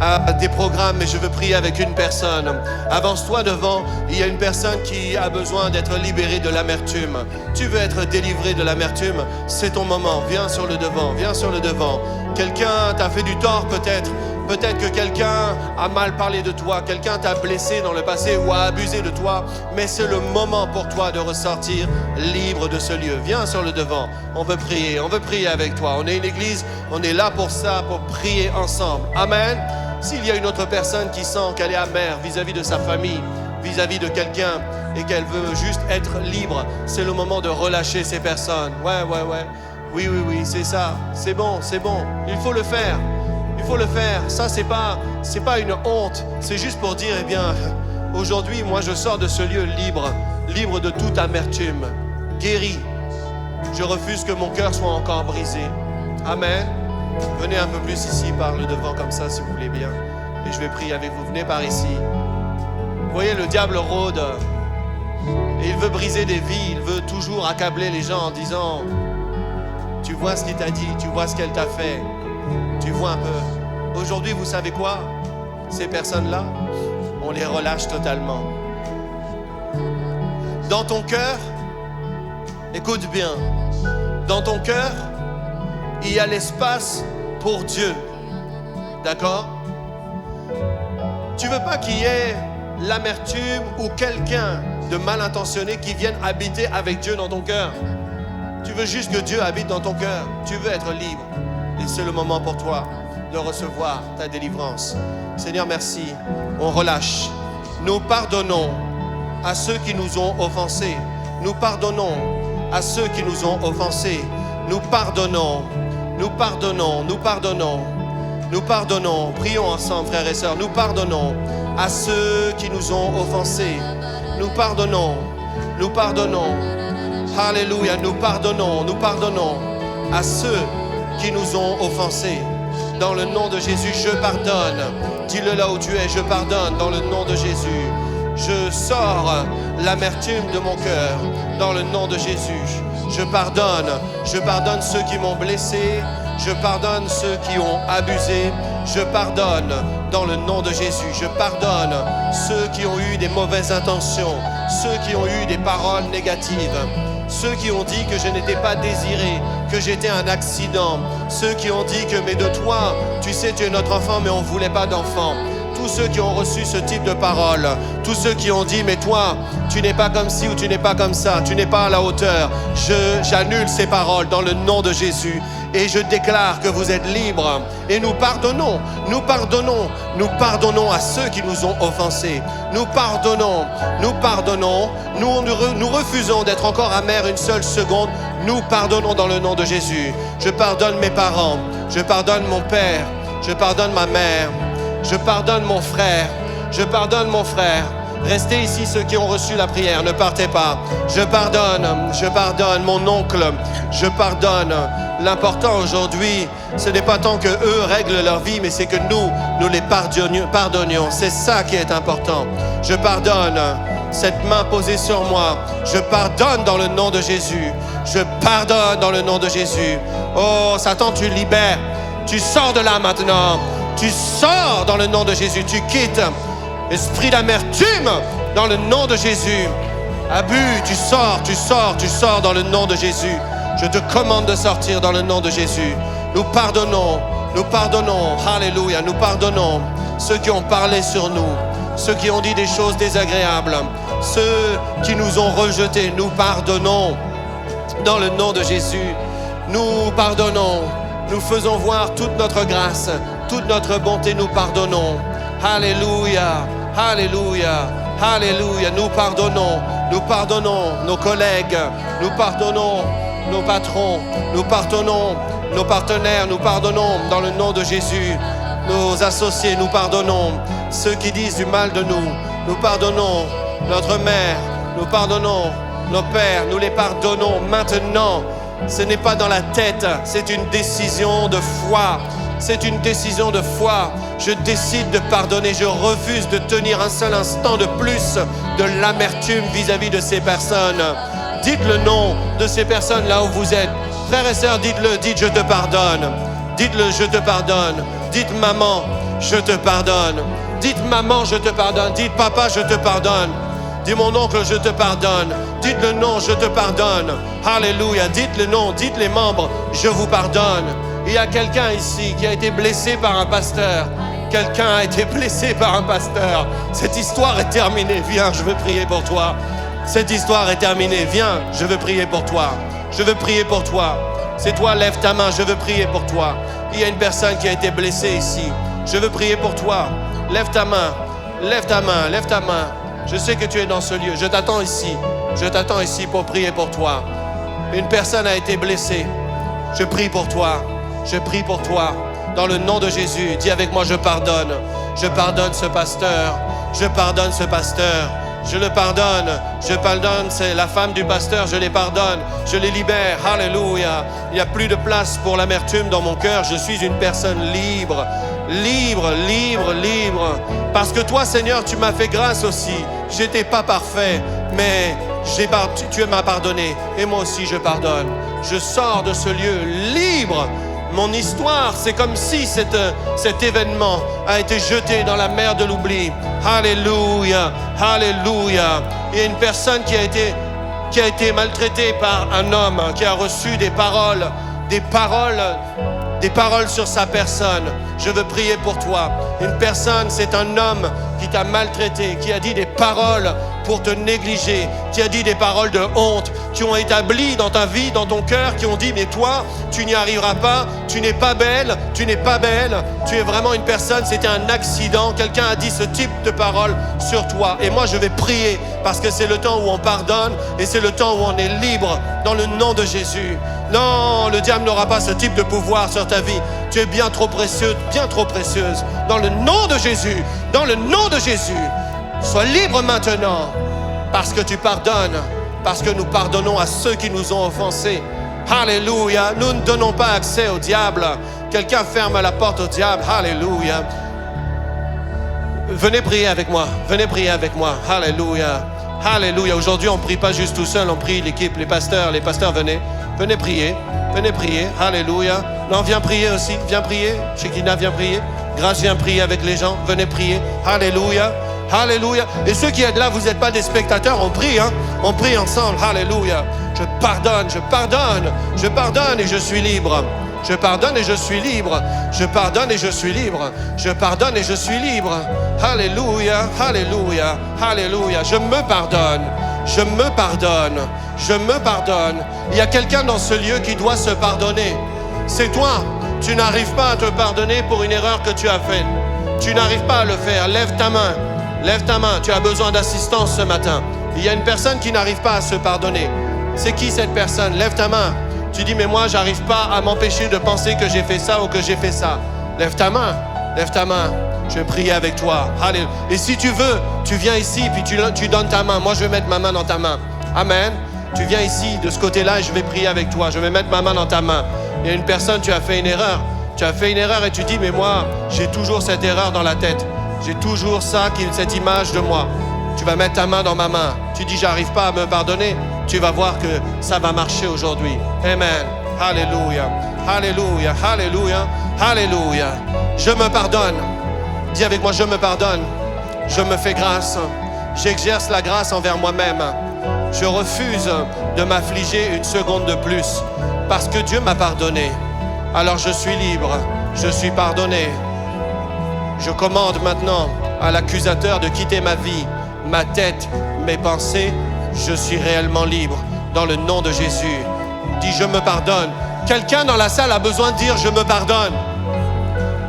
Speaker 3: a des programmes, mais je veux prier avec une personne. Avance-toi devant. Il y a une personne qui a besoin d'être libérée de l'amertume. Tu veux être délivré de l'amertume? C'est ton moment. Viens sur le devant. Viens sur le devant. Quelqu'un t'a fait du tort peut-être. Peut-être que quelqu'un a mal parlé de toi, quelqu'un t'a blessé dans le passé ou a abusé de toi, mais c'est le moment pour toi de ressortir libre de ce lieu. Viens sur le devant, on veut prier avec toi. On est une église, on est là pour ça, pour prier ensemble. Amen. S'il y a une autre personne qui sent qu'elle est amère vis-à-vis de sa famille, vis-à-vis de quelqu'un et qu'elle veut juste être libre, c'est le moment de relâcher ces personnes. Ouais. Oui, c'est ça. C'est bon. Il faut le faire. Ça, c'est pas une honte. C'est juste pour dire, aujourd'hui, moi, je sors de ce lieu libre de toute amertume, guéri. Je refuse que mon cœur soit encore brisé. Amen. Venez un peu plus ici, par le devant comme ça, si vous voulez bien. Et je vais prier avec vous. Venez par ici. Vous voyez, le diable rôde. Et il veut briser des vies. Il veut toujours accabler les gens en disant: tu vois ce qu'il t'a dit, tu vois ce qu'elle t'a fait. Tu vois un peu. Aujourd'hui, vous savez quoi? Ces personnes-là, on les relâche totalement. Dans ton cœur, écoute bien, dans ton cœur, il y a l'espace pour Dieu. D'accord? Tu veux pas qu'il y ait l'amertume ou quelqu'un de mal intentionné qui vienne habiter avec Dieu dans ton cœur. Tu veux juste que Dieu habite dans ton cœur. Tu veux être libre. Et c'est le moment pour toi de recevoir ta délivrance. Seigneur, merci. On relâche. Nous pardonnons à ceux qui nous ont offensés. Nous pardonnons à ceux qui nous ont offensés. Nous pardonnons. Nous pardonnons. Nous pardonnons. Nous pardonnons. Prions ensemble, frères et sœurs. Nous pardonnons à ceux qui nous ont offensés. Nous pardonnons. Nous pardonnons. Alléluia. Nous pardonnons. Nous pardonnons à ceux qui nous ont offensés. Dans le nom de Jésus, je pardonne. Dis-le là où tu es, je pardonne dans le nom de Jésus. Je sors l'amertume de mon cœur dans le nom de Jésus. Je pardonne ceux qui m'ont blessé. Je pardonne ceux qui ont abusé. Je pardonne dans le nom de Jésus. Je pardonne ceux qui ont eu des mauvaises intentions, ceux qui ont eu des paroles négatives, ceux qui ont dit que je n'étais pas désiré, que j'étais un accident, ceux qui ont dit que mais de toi, tu sais, tu es notre enfant, mais on ne voulait pas d'enfant. Tous ceux qui ont reçu ce type de paroles, tous ceux qui ont dit mais toi, tu n'es pas comme ci ou tu n'es pas comme ça, tu n'es pas à la hauteur, j'annule ces paroles dans le nom de Jésus et je déclare que vous êtes libres et nous pardonnons à ceux qui nous ont offensés. Nous pardonnons, nous refusons d'être encore amers une seule seconde. Nous pardonnons dans le nom de Jésus. Je pardonne mes parents, je pardonne mon père, je pardonne ma mère. Je pardonne mon frère, je pardonne mon frère. Restez ici ceux qui ont reçu la prière, ne partez pas. Je pardonne mon oncle, je pardonne. L'important aujourd'hui, ce n'est pas tant que eux règlent leur vie, mais c'est que nous les pardonnions. C'est ça qui est important. Je pardonne cette main posée sur moi. Je pardonne dans le nom de Jésus. Je pardonne dans le nom de Jésus. Oh, Satan, tu libères. Tu sors de là maintenant. Tu sors dans le nom de Jésus. Tu quittes esprit d'amertume dans le nom de Jésus. Abus, tu sors dans le nom de Jésus. Je te commande de sortir dans le nom de Jésus. Nous pardonnons. Alléluia, nous pardonnons ceux qui ont parlé sur nous, ceux qui ont dit des choses désagréables, ceux qui nous ont rejetés. Nous pardonnons dans le nom de Jésus. Nous pardonnons. Nous faisons voir toute notre grâce, toute notre bonté, nous pardonnons. Alléluia, alléluia, alléluia. Nous pardonnons nos collègues, nous pardonnons nos patrons, nous pardonnons nos partenaires, nous pardonnons dans le nom de Jésus. Nos associés, nous pardonnons ceux qui disent du mal de nous. Nous pardonnons notre mère, nous pardonnons nos pères, nous les pardonnons maintenant. Ce n'est pas dans la tête, c'est une décision de foi. C'est une décision de foi. Je décide de pardonner. Je refuse de tenir un seul instant de plus de l'amertume vis-à-vis de ces personnes. Dites le nom de ces personnes là où vous êtes. Frères et sœurs, dites-le. Dites je te pardonne. Dites-le, je te pardonne. Dites maman, je te pardonne. Dites maman, je te pardonne. Dites papa, je te pardonne. Dis mon oncle, je te pardonne. Dites le nom, je te pardonne. Alléluia. Dites le nom, dites les membres, je vous pardonne. Il y a quelqu'un ici qui a été blessé par un pasteur. Quelqu'un a été blessé par un pasteur. Cette histoire est terminée. Viens, je veux prier pour toi. Cette histoire est terminée. Viens, je veux prier pour toi. Je veux prier pour toi. C'est toi, lève ta main, je veux prier pour toi. Il y a une personne qui a été blessée ici. Je veux prier pour toi. Lève ta main. Lève ta main, lève ta main. Je sais que tu es dans ce lieu. Je t'attends ici. Je t'attends ici pour prier pour toi. Une personne a été blessée. Je prie pour toi. Je prie pour toi. Dans le nom de Jésus, dis avec moi, je pardonne. Je pardonne ce pasteur. Je pardonne ce pasteur. Je le pardonne. Je pardonne, c'est la femme du pasteur, je les pardonne. Je les libère. Alléluia. Il n'y a plus de place pour l'amertume dans mon cœur. Je suis une personne libre. Libre, libre, libre. Parce que toi, Seigneur, tu m'as fait grâce aussi. J'étais pas parfait, mais tu m'as pardonné. Et moi aussi, je pardonne. Je sors de ce lieu libre. Mon histoire, c'est comme si cet événement a été jeté dans la mer de l'oubli. Alléluia, alléluia. Il y a une personne qui a été maltraitée par un homme, qui a reçu des paroles sur sa personne. Je veux prier pour toi. Une personne, c'est un homme qui t'a maltraité, qui a dit des paroles pour te négliger, qui a dit des paroles de honte, qui ont établi dans ta vie, dans ton cœur, qui ont dit mais toi, tu n'y arriveras pas, tu n'es pas belle, tu n'es pas belle, tu es vraiment une personne, c'était un accident, quelqu'un a dit ce type de paroles sur toi. Et moi je vais prier parce que c'est le temps où on pardonne et c'est le temps où on est libre dans le nom de Jésus. Non, le diable n'aura pas ce type de pouvoir sur ta vie. Tu es bien trop précieux, bien trop précieuse. Dans le nom de Jésus, dans le nom de Jésus, sois libre maintenant parce que tu pardonnes, parce que nous pardonnons à ceux qui nous ont offensés. Alléluia. Nous ne donnons pas accès au diable. Quelqu'un ferme la porte au diable. Alléluia. Venez prier avec moi. Venez prier avec moi. Alléluia. Alléluia. Aujourd'hui, on ne prie pas juste tout seul, on prie l'équipe, les pasteurs. Les pasteurs, venez. Venez prier. Venez prier. Alléluia. Non, viens prier aussi. Viens prier. Shekinah, viens prier. Grâce, viens prier avec les gens. Venez prier. Alléluia. Alléluia. Et ceux qui êtes là, vous n'êtes pas des spectateurs, on prie, hein? On prie ensemble. Alléluia. Je pardonne, je pardonne, je pardonne et je suis libre. Je pardonne et je suis libre. Je pardonne et je suis libre. Je pardonne et je suis libre. Alléluia, alléluia, alléluia. Je me pardonne. Je me pardonne. Je me pardonne. Il y a quelqu'un dans ce lieu qui doit se pardonner. C'est toi. Tu n'arrives pas à te pardonner pour une erreur que tu as faite. Tu n'arrives pas à le faire. Lève ta main. Lève ta main. Tu as besoin d'assistance ce matin. Il y a une personne qui n'arrive pas à se pardonner. C'est qui cette personne? Lève ta main. Tu dis, mais moi, j'arrive pas à m'empêcher de penser que j'ai fait ça ou que j'ai fait ça. Lève ta main. Lève ta main. Je vais prier avec toi. Alléluia. Et si tu veux, tu viens ici puis tu donnes ta main. Moi, je vais mettre ma main dans ta main. Amen. Tu viens ici, de ce côté-là, et je vais prier avec toi. Je vais mettre ma main dans ta main. Il y a une personne, tu as fait une erreur. Tu as fait une erreur et tu dis, mais moi, j'ai toujours cette erreur dans la tête. J'ai toujours ça, cette image de moi. Tu vas mettre ta main dans ma main. Tu dis, j'arrive pas à me pardonner. Tu vas voir que ça va marcher aujourd'hui. Amen. Alléluia. Alléluia. Alléluia. Alléluia. Je me pardonne. Dis avec moi, je me pardonne. Je me fais grâce. J'exerce la grâce envers moi-même. Je refuse de m'affliger une seconde de plus. Parce que Dieu m'a pardonné. Alors je suis libre. Je suis pardonné. Je commande maintenant à l'accusateur de quitter ma vie, ma tête, mes pensées. Je suis réellement libre dans le nom de Jésus. Dis, je me pardonne. Quelqu'un dans la salle a besoin de dire, je me pardonne.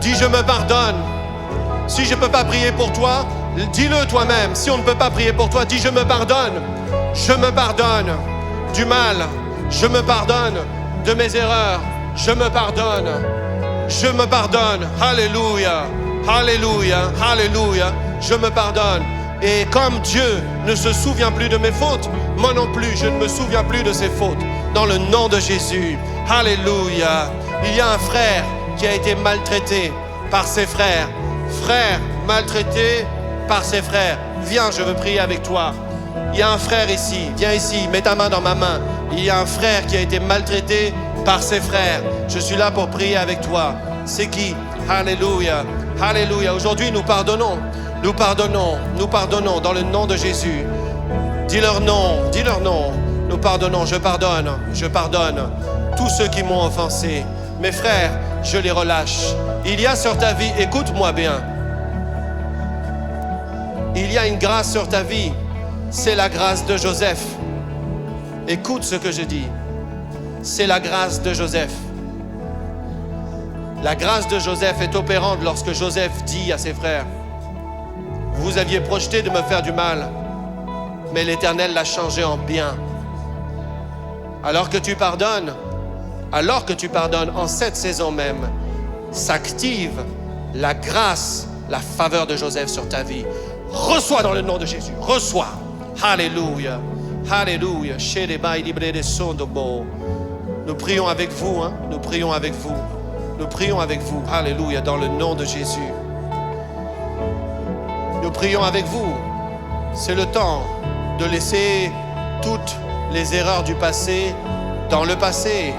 Speaker 3: Dis, je me pardonne. Si je ne peux pas prier pour toi, dis-le toi-même. Si on ne peut pas prier pour toi, dis, je me pardonne. Je me pardonne du mal. Je me pardonne de mes erreurs. Je me pardonne. Je me pardonne. Alléluia. Alléluia, alléluia, je me pardonne. Et comme Dieu ne se souvient plus de mes fautes, moi non plus, je ne me souviens plus de ses fautes. Dans le nom de Jésus, alléluia. Il y a un frère qui a été maltraité par ses frères. Frère maltraité par ses frères. Viens, je veux prier avec toi. Il y a un frère ici, viens ici, mets ta main dans ma main. Il y a un frère qui a été maltraité par ses frères. Je suis là pour prier avec toi. C'est qui? Alléluia. Alléluia. Aujourd'hui, nous pardonnons. Nous pardonnons. Nous pardonnons dans le nom de Jésus. Dis leur nom. Dis leur nom. Nous pardonnons. Je pardonne. Je pardonne tous ceux qui m'ont offensé. Mes frères, je les relâche. Il y a sur ta vie, écoute-moi bien. Il y a une grâce sur ta vie. C'est la grâce de Joseph. Écoute ce que je dis. C'est la grâce de Joseph. La grâce de Joseph est opérante lorsque Joseph dit à ses frères, « Vous aviez projeté de me faire du mal, mais l'Éternel l'a changé en bien. » Alors que tu pardonnes en cette saison même, s'active la grâce, la faveur de Joseph sur ta vie. Reçois dans le nom de Jésus, reçois. Alléluia. Alléluia. Nous prions avec vous, hein? Nous prions avec vous. Nous prions avec vous. Alléluia, dans le nom de Jésus. Nous prions avec vous. C'est le temps de laisser toutes les erreurs du passé dans le passé.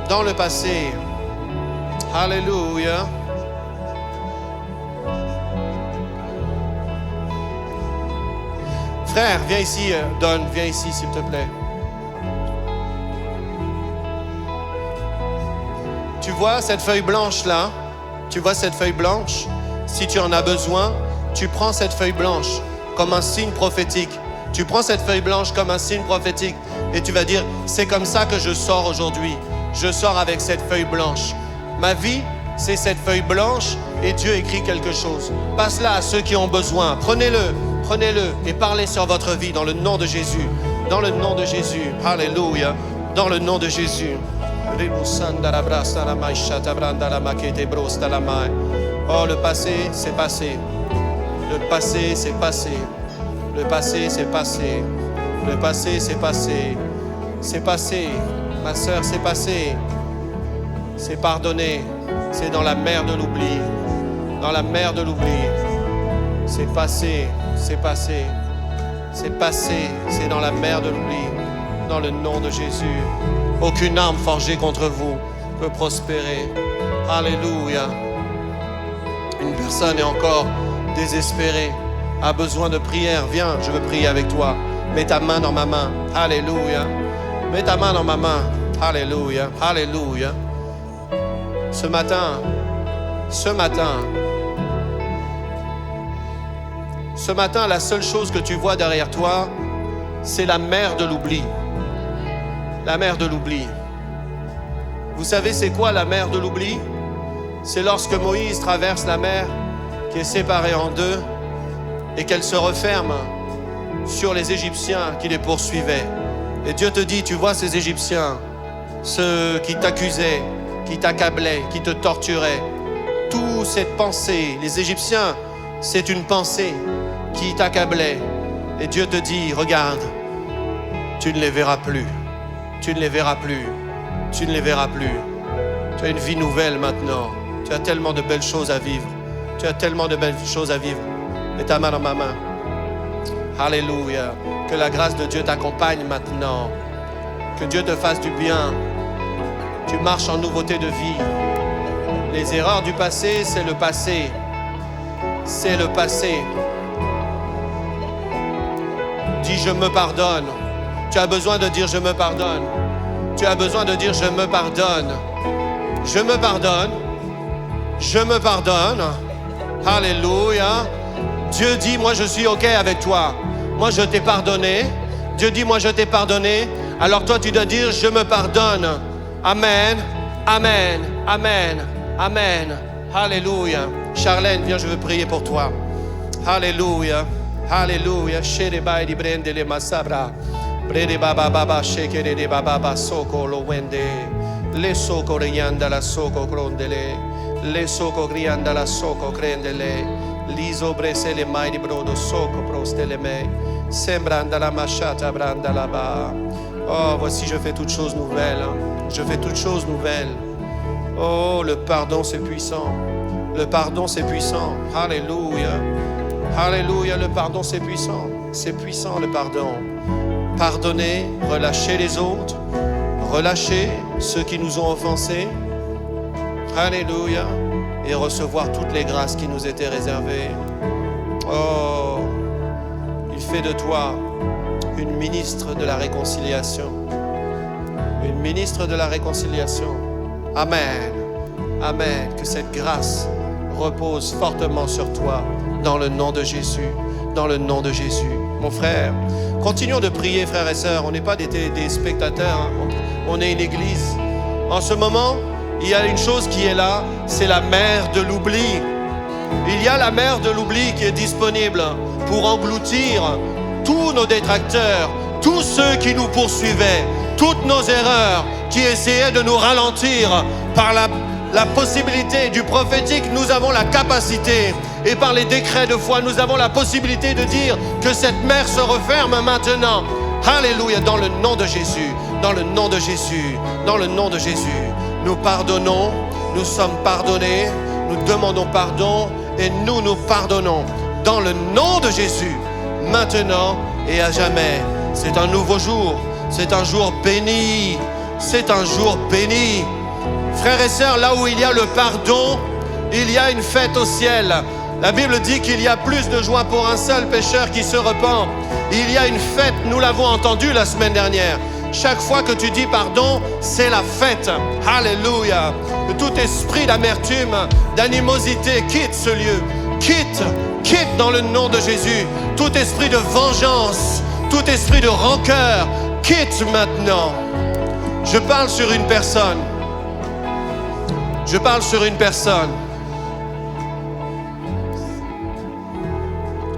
Speaker 3: Dans le passé. Alléluia. Frère, viens ici, Don, viens ici, s'il te plaît. Tu vois cette feuille blanche là? Tu vois cette feuille blanche? Si tu en as besoin, tu prends cette feuille blanche comme un signe prophétique. Tu prends cette feuille blanche comme un signe prophétique et tu vas dire, c'est comme ça que je sors aujourd'hui. Je sors avec cette feuille blanche. Ma vie, c'est cette feuille blanche et Dieu écrit quelque chose. Passe-la à ceux qui ont besoin. Prenez-le et parlez sur votre vie dans le nom de Jésus. Dans le nom de Jésus. Alléluia. Dans le nom de Jésus. Oh, le passé, c'est passé. Le passé, c'est passé. Le passé, c'est passé. Le passé, c'est passé. C'est passé. Ma sœur, c'est passé. C'est pardonné. C'est dans la mer de l'oubli. Dans la mer de l'oubli. C'est passé. C'est passé. C'est passé. C'est dans la mer de l'oubli. Dans le nom de Jésus. Aucune arme forgée contre vous peut prospérer. Alléluia. Une personne est encore désespérée, a besoin de prière. Viens, je veux prier avec toi. Mets ta main dans ma main. Alléluia. Mets ta main dans ma main. Alléluia. Alléluia. Ce matin, la seule chose que tu vois derrière toi, c'est la mer de l'oubli. La mer de l'oubli. Vous savez c'est quoi la mer de l'oubli? C'est lorsque Moïse traverse la mer qui est séparée en deux et qu'elle se referme sur les Égyptiens qui les poursuivaient. Et Dieu te dit, tu vois ces Égyptiens, ceux qui t'accusaient, qui t'accablaient, qui te torturaient, toute cette pensée, les Égyptiens, c'est une pensée qui t'accablait. Et Dieu te dit, regarde, tu ne les verras plus. Tu ne les verras plus. Tu ne les verras plus. Tu as une vie nouvelle maintenant. Tu as tellement de belles choses à vivre. Tu as tellement de belles choses à vivre. Mets ta main dans ma main. Alléluia. Que la grâce de Dieu t'accompagne maintenant. Que Dieu te fasse du bien. Tu marches en nouveauté de vie. Les erreurs du passé, c'est le passé. C'est le passé. Dis, je me pardonne. Tu as besoin de dire je me pardonne. Tu as besoin de dire je me pardonne. Je me pardonne. Je me pardonne. Alléluia. Dieu dit moi je suis OK avec toi. Moi je t'ai pardonné. Dieu dit moi je t'ai pardonné. Alors toi tu dois dire je me pardonne. Amen. Amen. Amen. Amen. Alléluia. Charlène, viens, je veux prier pour toi. Alléluia. Alléluia. Sherebai di brende le masabra. Brede baba baba shekere de baba baba soko lo wende. Le soko rianda la soko crondele. Le soko rianda la soko crendele. Liso brese le mai di brodo soko prostele me. Sembranda la machata branda la ba. Oh, voici je fais toutes choses nouvelles. Je fais toutes choses nouvelles. Oh, le pardon c'est puissant. Le pardon c'est puissant. Alléluia. Alléluia, le pardon c'est puissant. C'est puissant le pardon. Pardonner, relâcher les autres, relâcher ceux qui nous ont offensés. Alléluia. Et recevoir toutes les grâces qui nous étaient réservées. Oh, il fait de toi une ministre de la réconciliation. Une ministre de la réconciliation. Amen. Amen. Que cette grâce repose fortement sur toi. Dans le nom de Jésus. Dans le nom de Jésus. Mon frère, continuons de prier, frères et sœurs. On n'est pas des spectateurs. Hein. On est une église. En ce moment, il y a une chose qui est là. C'est la mer de l'oubli. Il y a la mer de l'oubli qui est disponible pour engloutir tous nos détracteurs, tous ceux qui nous poursuivaient, toutes nos erreurs qui essayaient de nous ralentir par la possibilité du prophétique, nous avons la capacité. Et par les décrets de foi, nous avons la possibilité de dire que cette mer se referme maintenant. Alléluia, dans le nom de Jésus, dans le nom de Jésus, dans le nom de Jésus. Nous pardonnons, nous sommes pardonnés, nous demandons pardon et nous pardonnons. Dans le nom de Jésus, maintenant et à jamais. C'est un nouveau jour, c'est un jour béni, c'est un jour béni. Frères et sœurs, là où il y a le pardon, il y a une fête au ciel. La Bible dit qu'il y a plus de joie pour un seul pécheur qui se repent. Il y a une fête, nous l'avons entendu la semaine dernière. Chaque fois que tu dis pardon, c'est la fête. Alléluia. Tout esprit d'amertume, d'animosité, quitte ce lieu. Quitte dans le nom de Jésus. Tout esprit de vengeance, tout esprit de rancœur, quitte maintenant. Je parle sur une personne. Je parle sur une personne.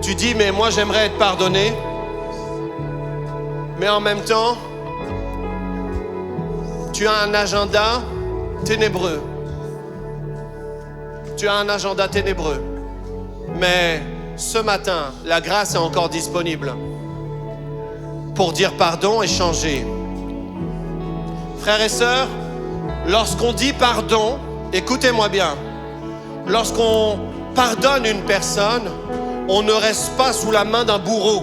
Speaker 3: Tu dis, mais moi j'aimerais être pardonné. Mais en même temps, tu as un agenda ténébreux. Tu as un agenda ténébreux. Mais ce matin, la grâce est encore disponible pour dire pardon et changer. Frères et sœurs, lorsqu'on dit pardon, écoutez-moi bien, lorsqu'on pardonne une personne, on ne reste pas sous la main d'un bourreau.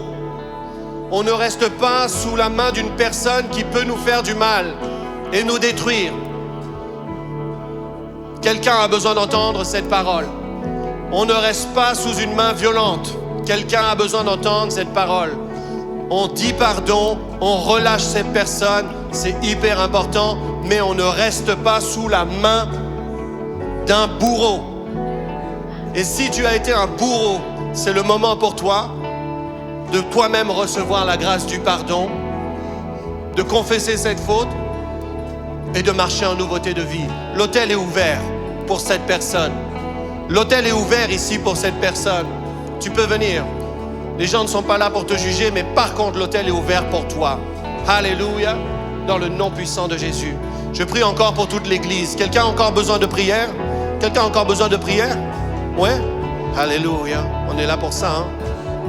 Speaker 3: On ne reste pas sous la main d'une personne qui peut nous faire du mal et nous détruire. Quelqu'un a besoin d'entendre cette parole. On ne reste pas sous une main violente. Quelqu'un a besoin d'entendre cette parole. On dit pardon, on relâche cette personne, c'est hyper important, mais on ne reste pas sous la main d'un bourreau. Et si tu as été un bourreau, c'est le moment pour toi de toi-même recevoir la grâce du pardon, de confesser cette faute et de marcher en nouveauté de vie. L'autel est ouvert pour cette personne. L'autel est ouvert ici pour cette personne. Tu peux venir. Les gens ne sont pas là pour te juger, mais par contre, l'autel est ouvert pour toi. Alléluia, dans le nom puissant de Jésus. Je prie encore pour toute l'Église. Quelqu'un a encore besoin de prière? Quelqu'un a encore besoin de prière? Ouais? Alléluia. On est là pour ça, hein?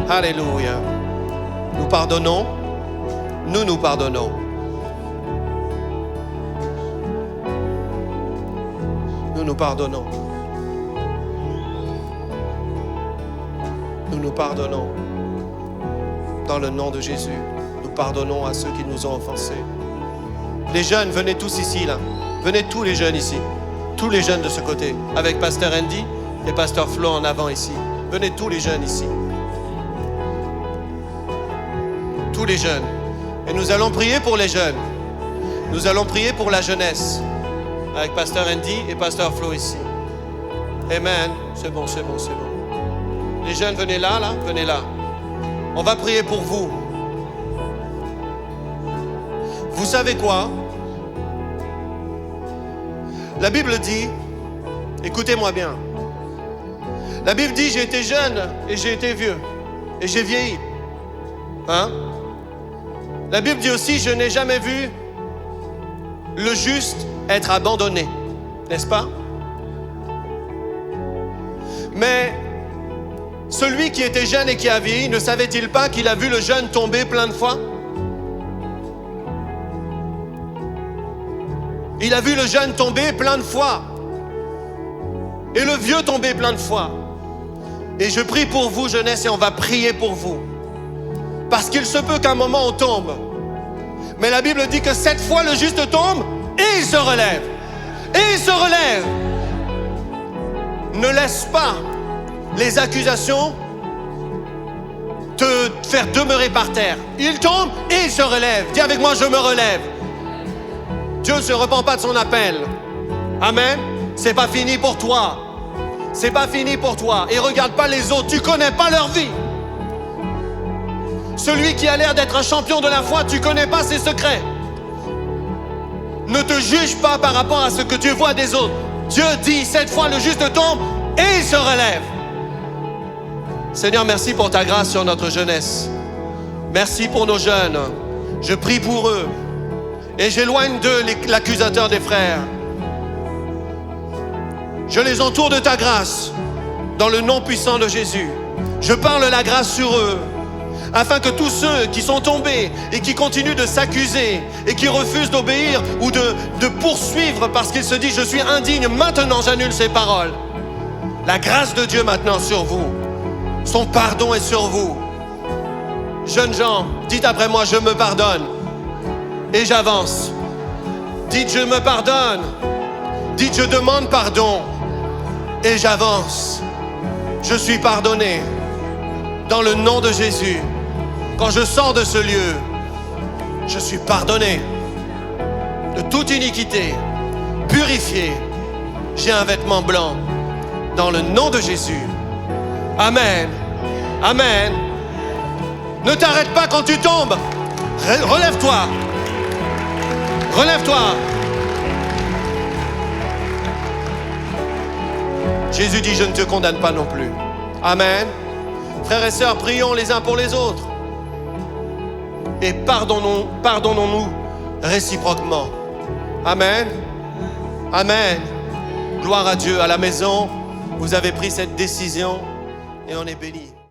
Speaker 3: Alléluia. Nous pardonnons. Nous pardonnons. Nous pardonnons. Nous pardonnons. Dans le nom de Jésus, nous pardonnons à ceux qui nous ont offensés. Les jeunes, venez tous ici, là. Venez tous les jeunes ici. Tous les jeunes de ce côté. Avec Pasteur Andy et Pasteur Flo en avant ici. Venez tous les jeunes ici. Tous les jeunes. Et nous allons prier pour les jeunes. Nous allons prier pour la jeunesse. Avec Pasteur Andy et Pasteur Flo ici. Amen. C'est bon, c'est bon, c'est bon. Les jeunes, venez là, venez là. On va prier pour vous. Vous savez quoi? La Bible dit, écoutez-moi bien. La Bible dit, j'ai été jeune et j'ai été vieux. Et j'ai vieilli. Hein? La Bible dit aussi, je n'ai jamais vu le juste être abandonné. N'est-ce pas? Mais celui qui était jeune et qui a vieilli, ne savait-il pas qu'il a vu le jeune tomber plein de fois? Il a vu le jeune tomber plein de fois. Et le vieux tomber plein de fois. Et je prie pour vous, jeunesse, et on va prier pour vous. Parce qu'il se peut qu'à un moment on tombe. Mais la Bible dit que 7 fois le juste tombe et il se relève. Et il se relève. Ne laisse pas les accusations te faire demeurer par terre. Il tombe et il se relève. Dis avec moi, je me relève. Dieu ne se repent pas de son appel. Amen. C'est pas fini pour toi. C'est pas fini pour toi. Et regarde pas les autres. Tu connais pas leur vie. Celui qui a l'air d'être un champion de la foi, tu connais pas ses secrets. Ne te juge pas par rapport à ce que tu vois des autres. Dieu dit 7 fois le juste tombe et il se relève. Seigneur, merci pour ta grâce sur notre jeunesse. Merci pour nos jeunes. Je prie pour eux. Et j'éloigne d'eux l'accusateur des frères. Je les entoure de ta grâce, dans le nom puissant de Jésus. Je parle la grâce sur eux, afin que tous ceux qui sont tombés et qui continuent de s'accuser et qui refusent d'obéir ou de poursuivre parce qu'ils se disent « je suis indigne », maintenant j'annule ces paroles. La grâce de Dieu maintenant sur vous. Son pardon est sur vous. Jeunes gens, dites après moi « je me pardonne » et j'avance. Dites « je me pardonne ». Dites « je demande pardon » et j'avance. Je suis pardonné dans le nom de Jésus. Quand je sors de ce lieu, je suis pardonné de toute iniquité, purifié. J'ai un vêtement blanc dans le nom de Jésus. Amen. Amen. Ne t'arrête pas quand tu tombes. Relève-toi. Relève-toi. Jésus dit, je ne te condamne pas non plus. Amen. Frères et sœurs, prions les uns pour les autres. Et pardonnons-nous réciproquement. Amen. Amen. Gloire à Dieu. À la maison, vous avez pris cette décision et on est bénis.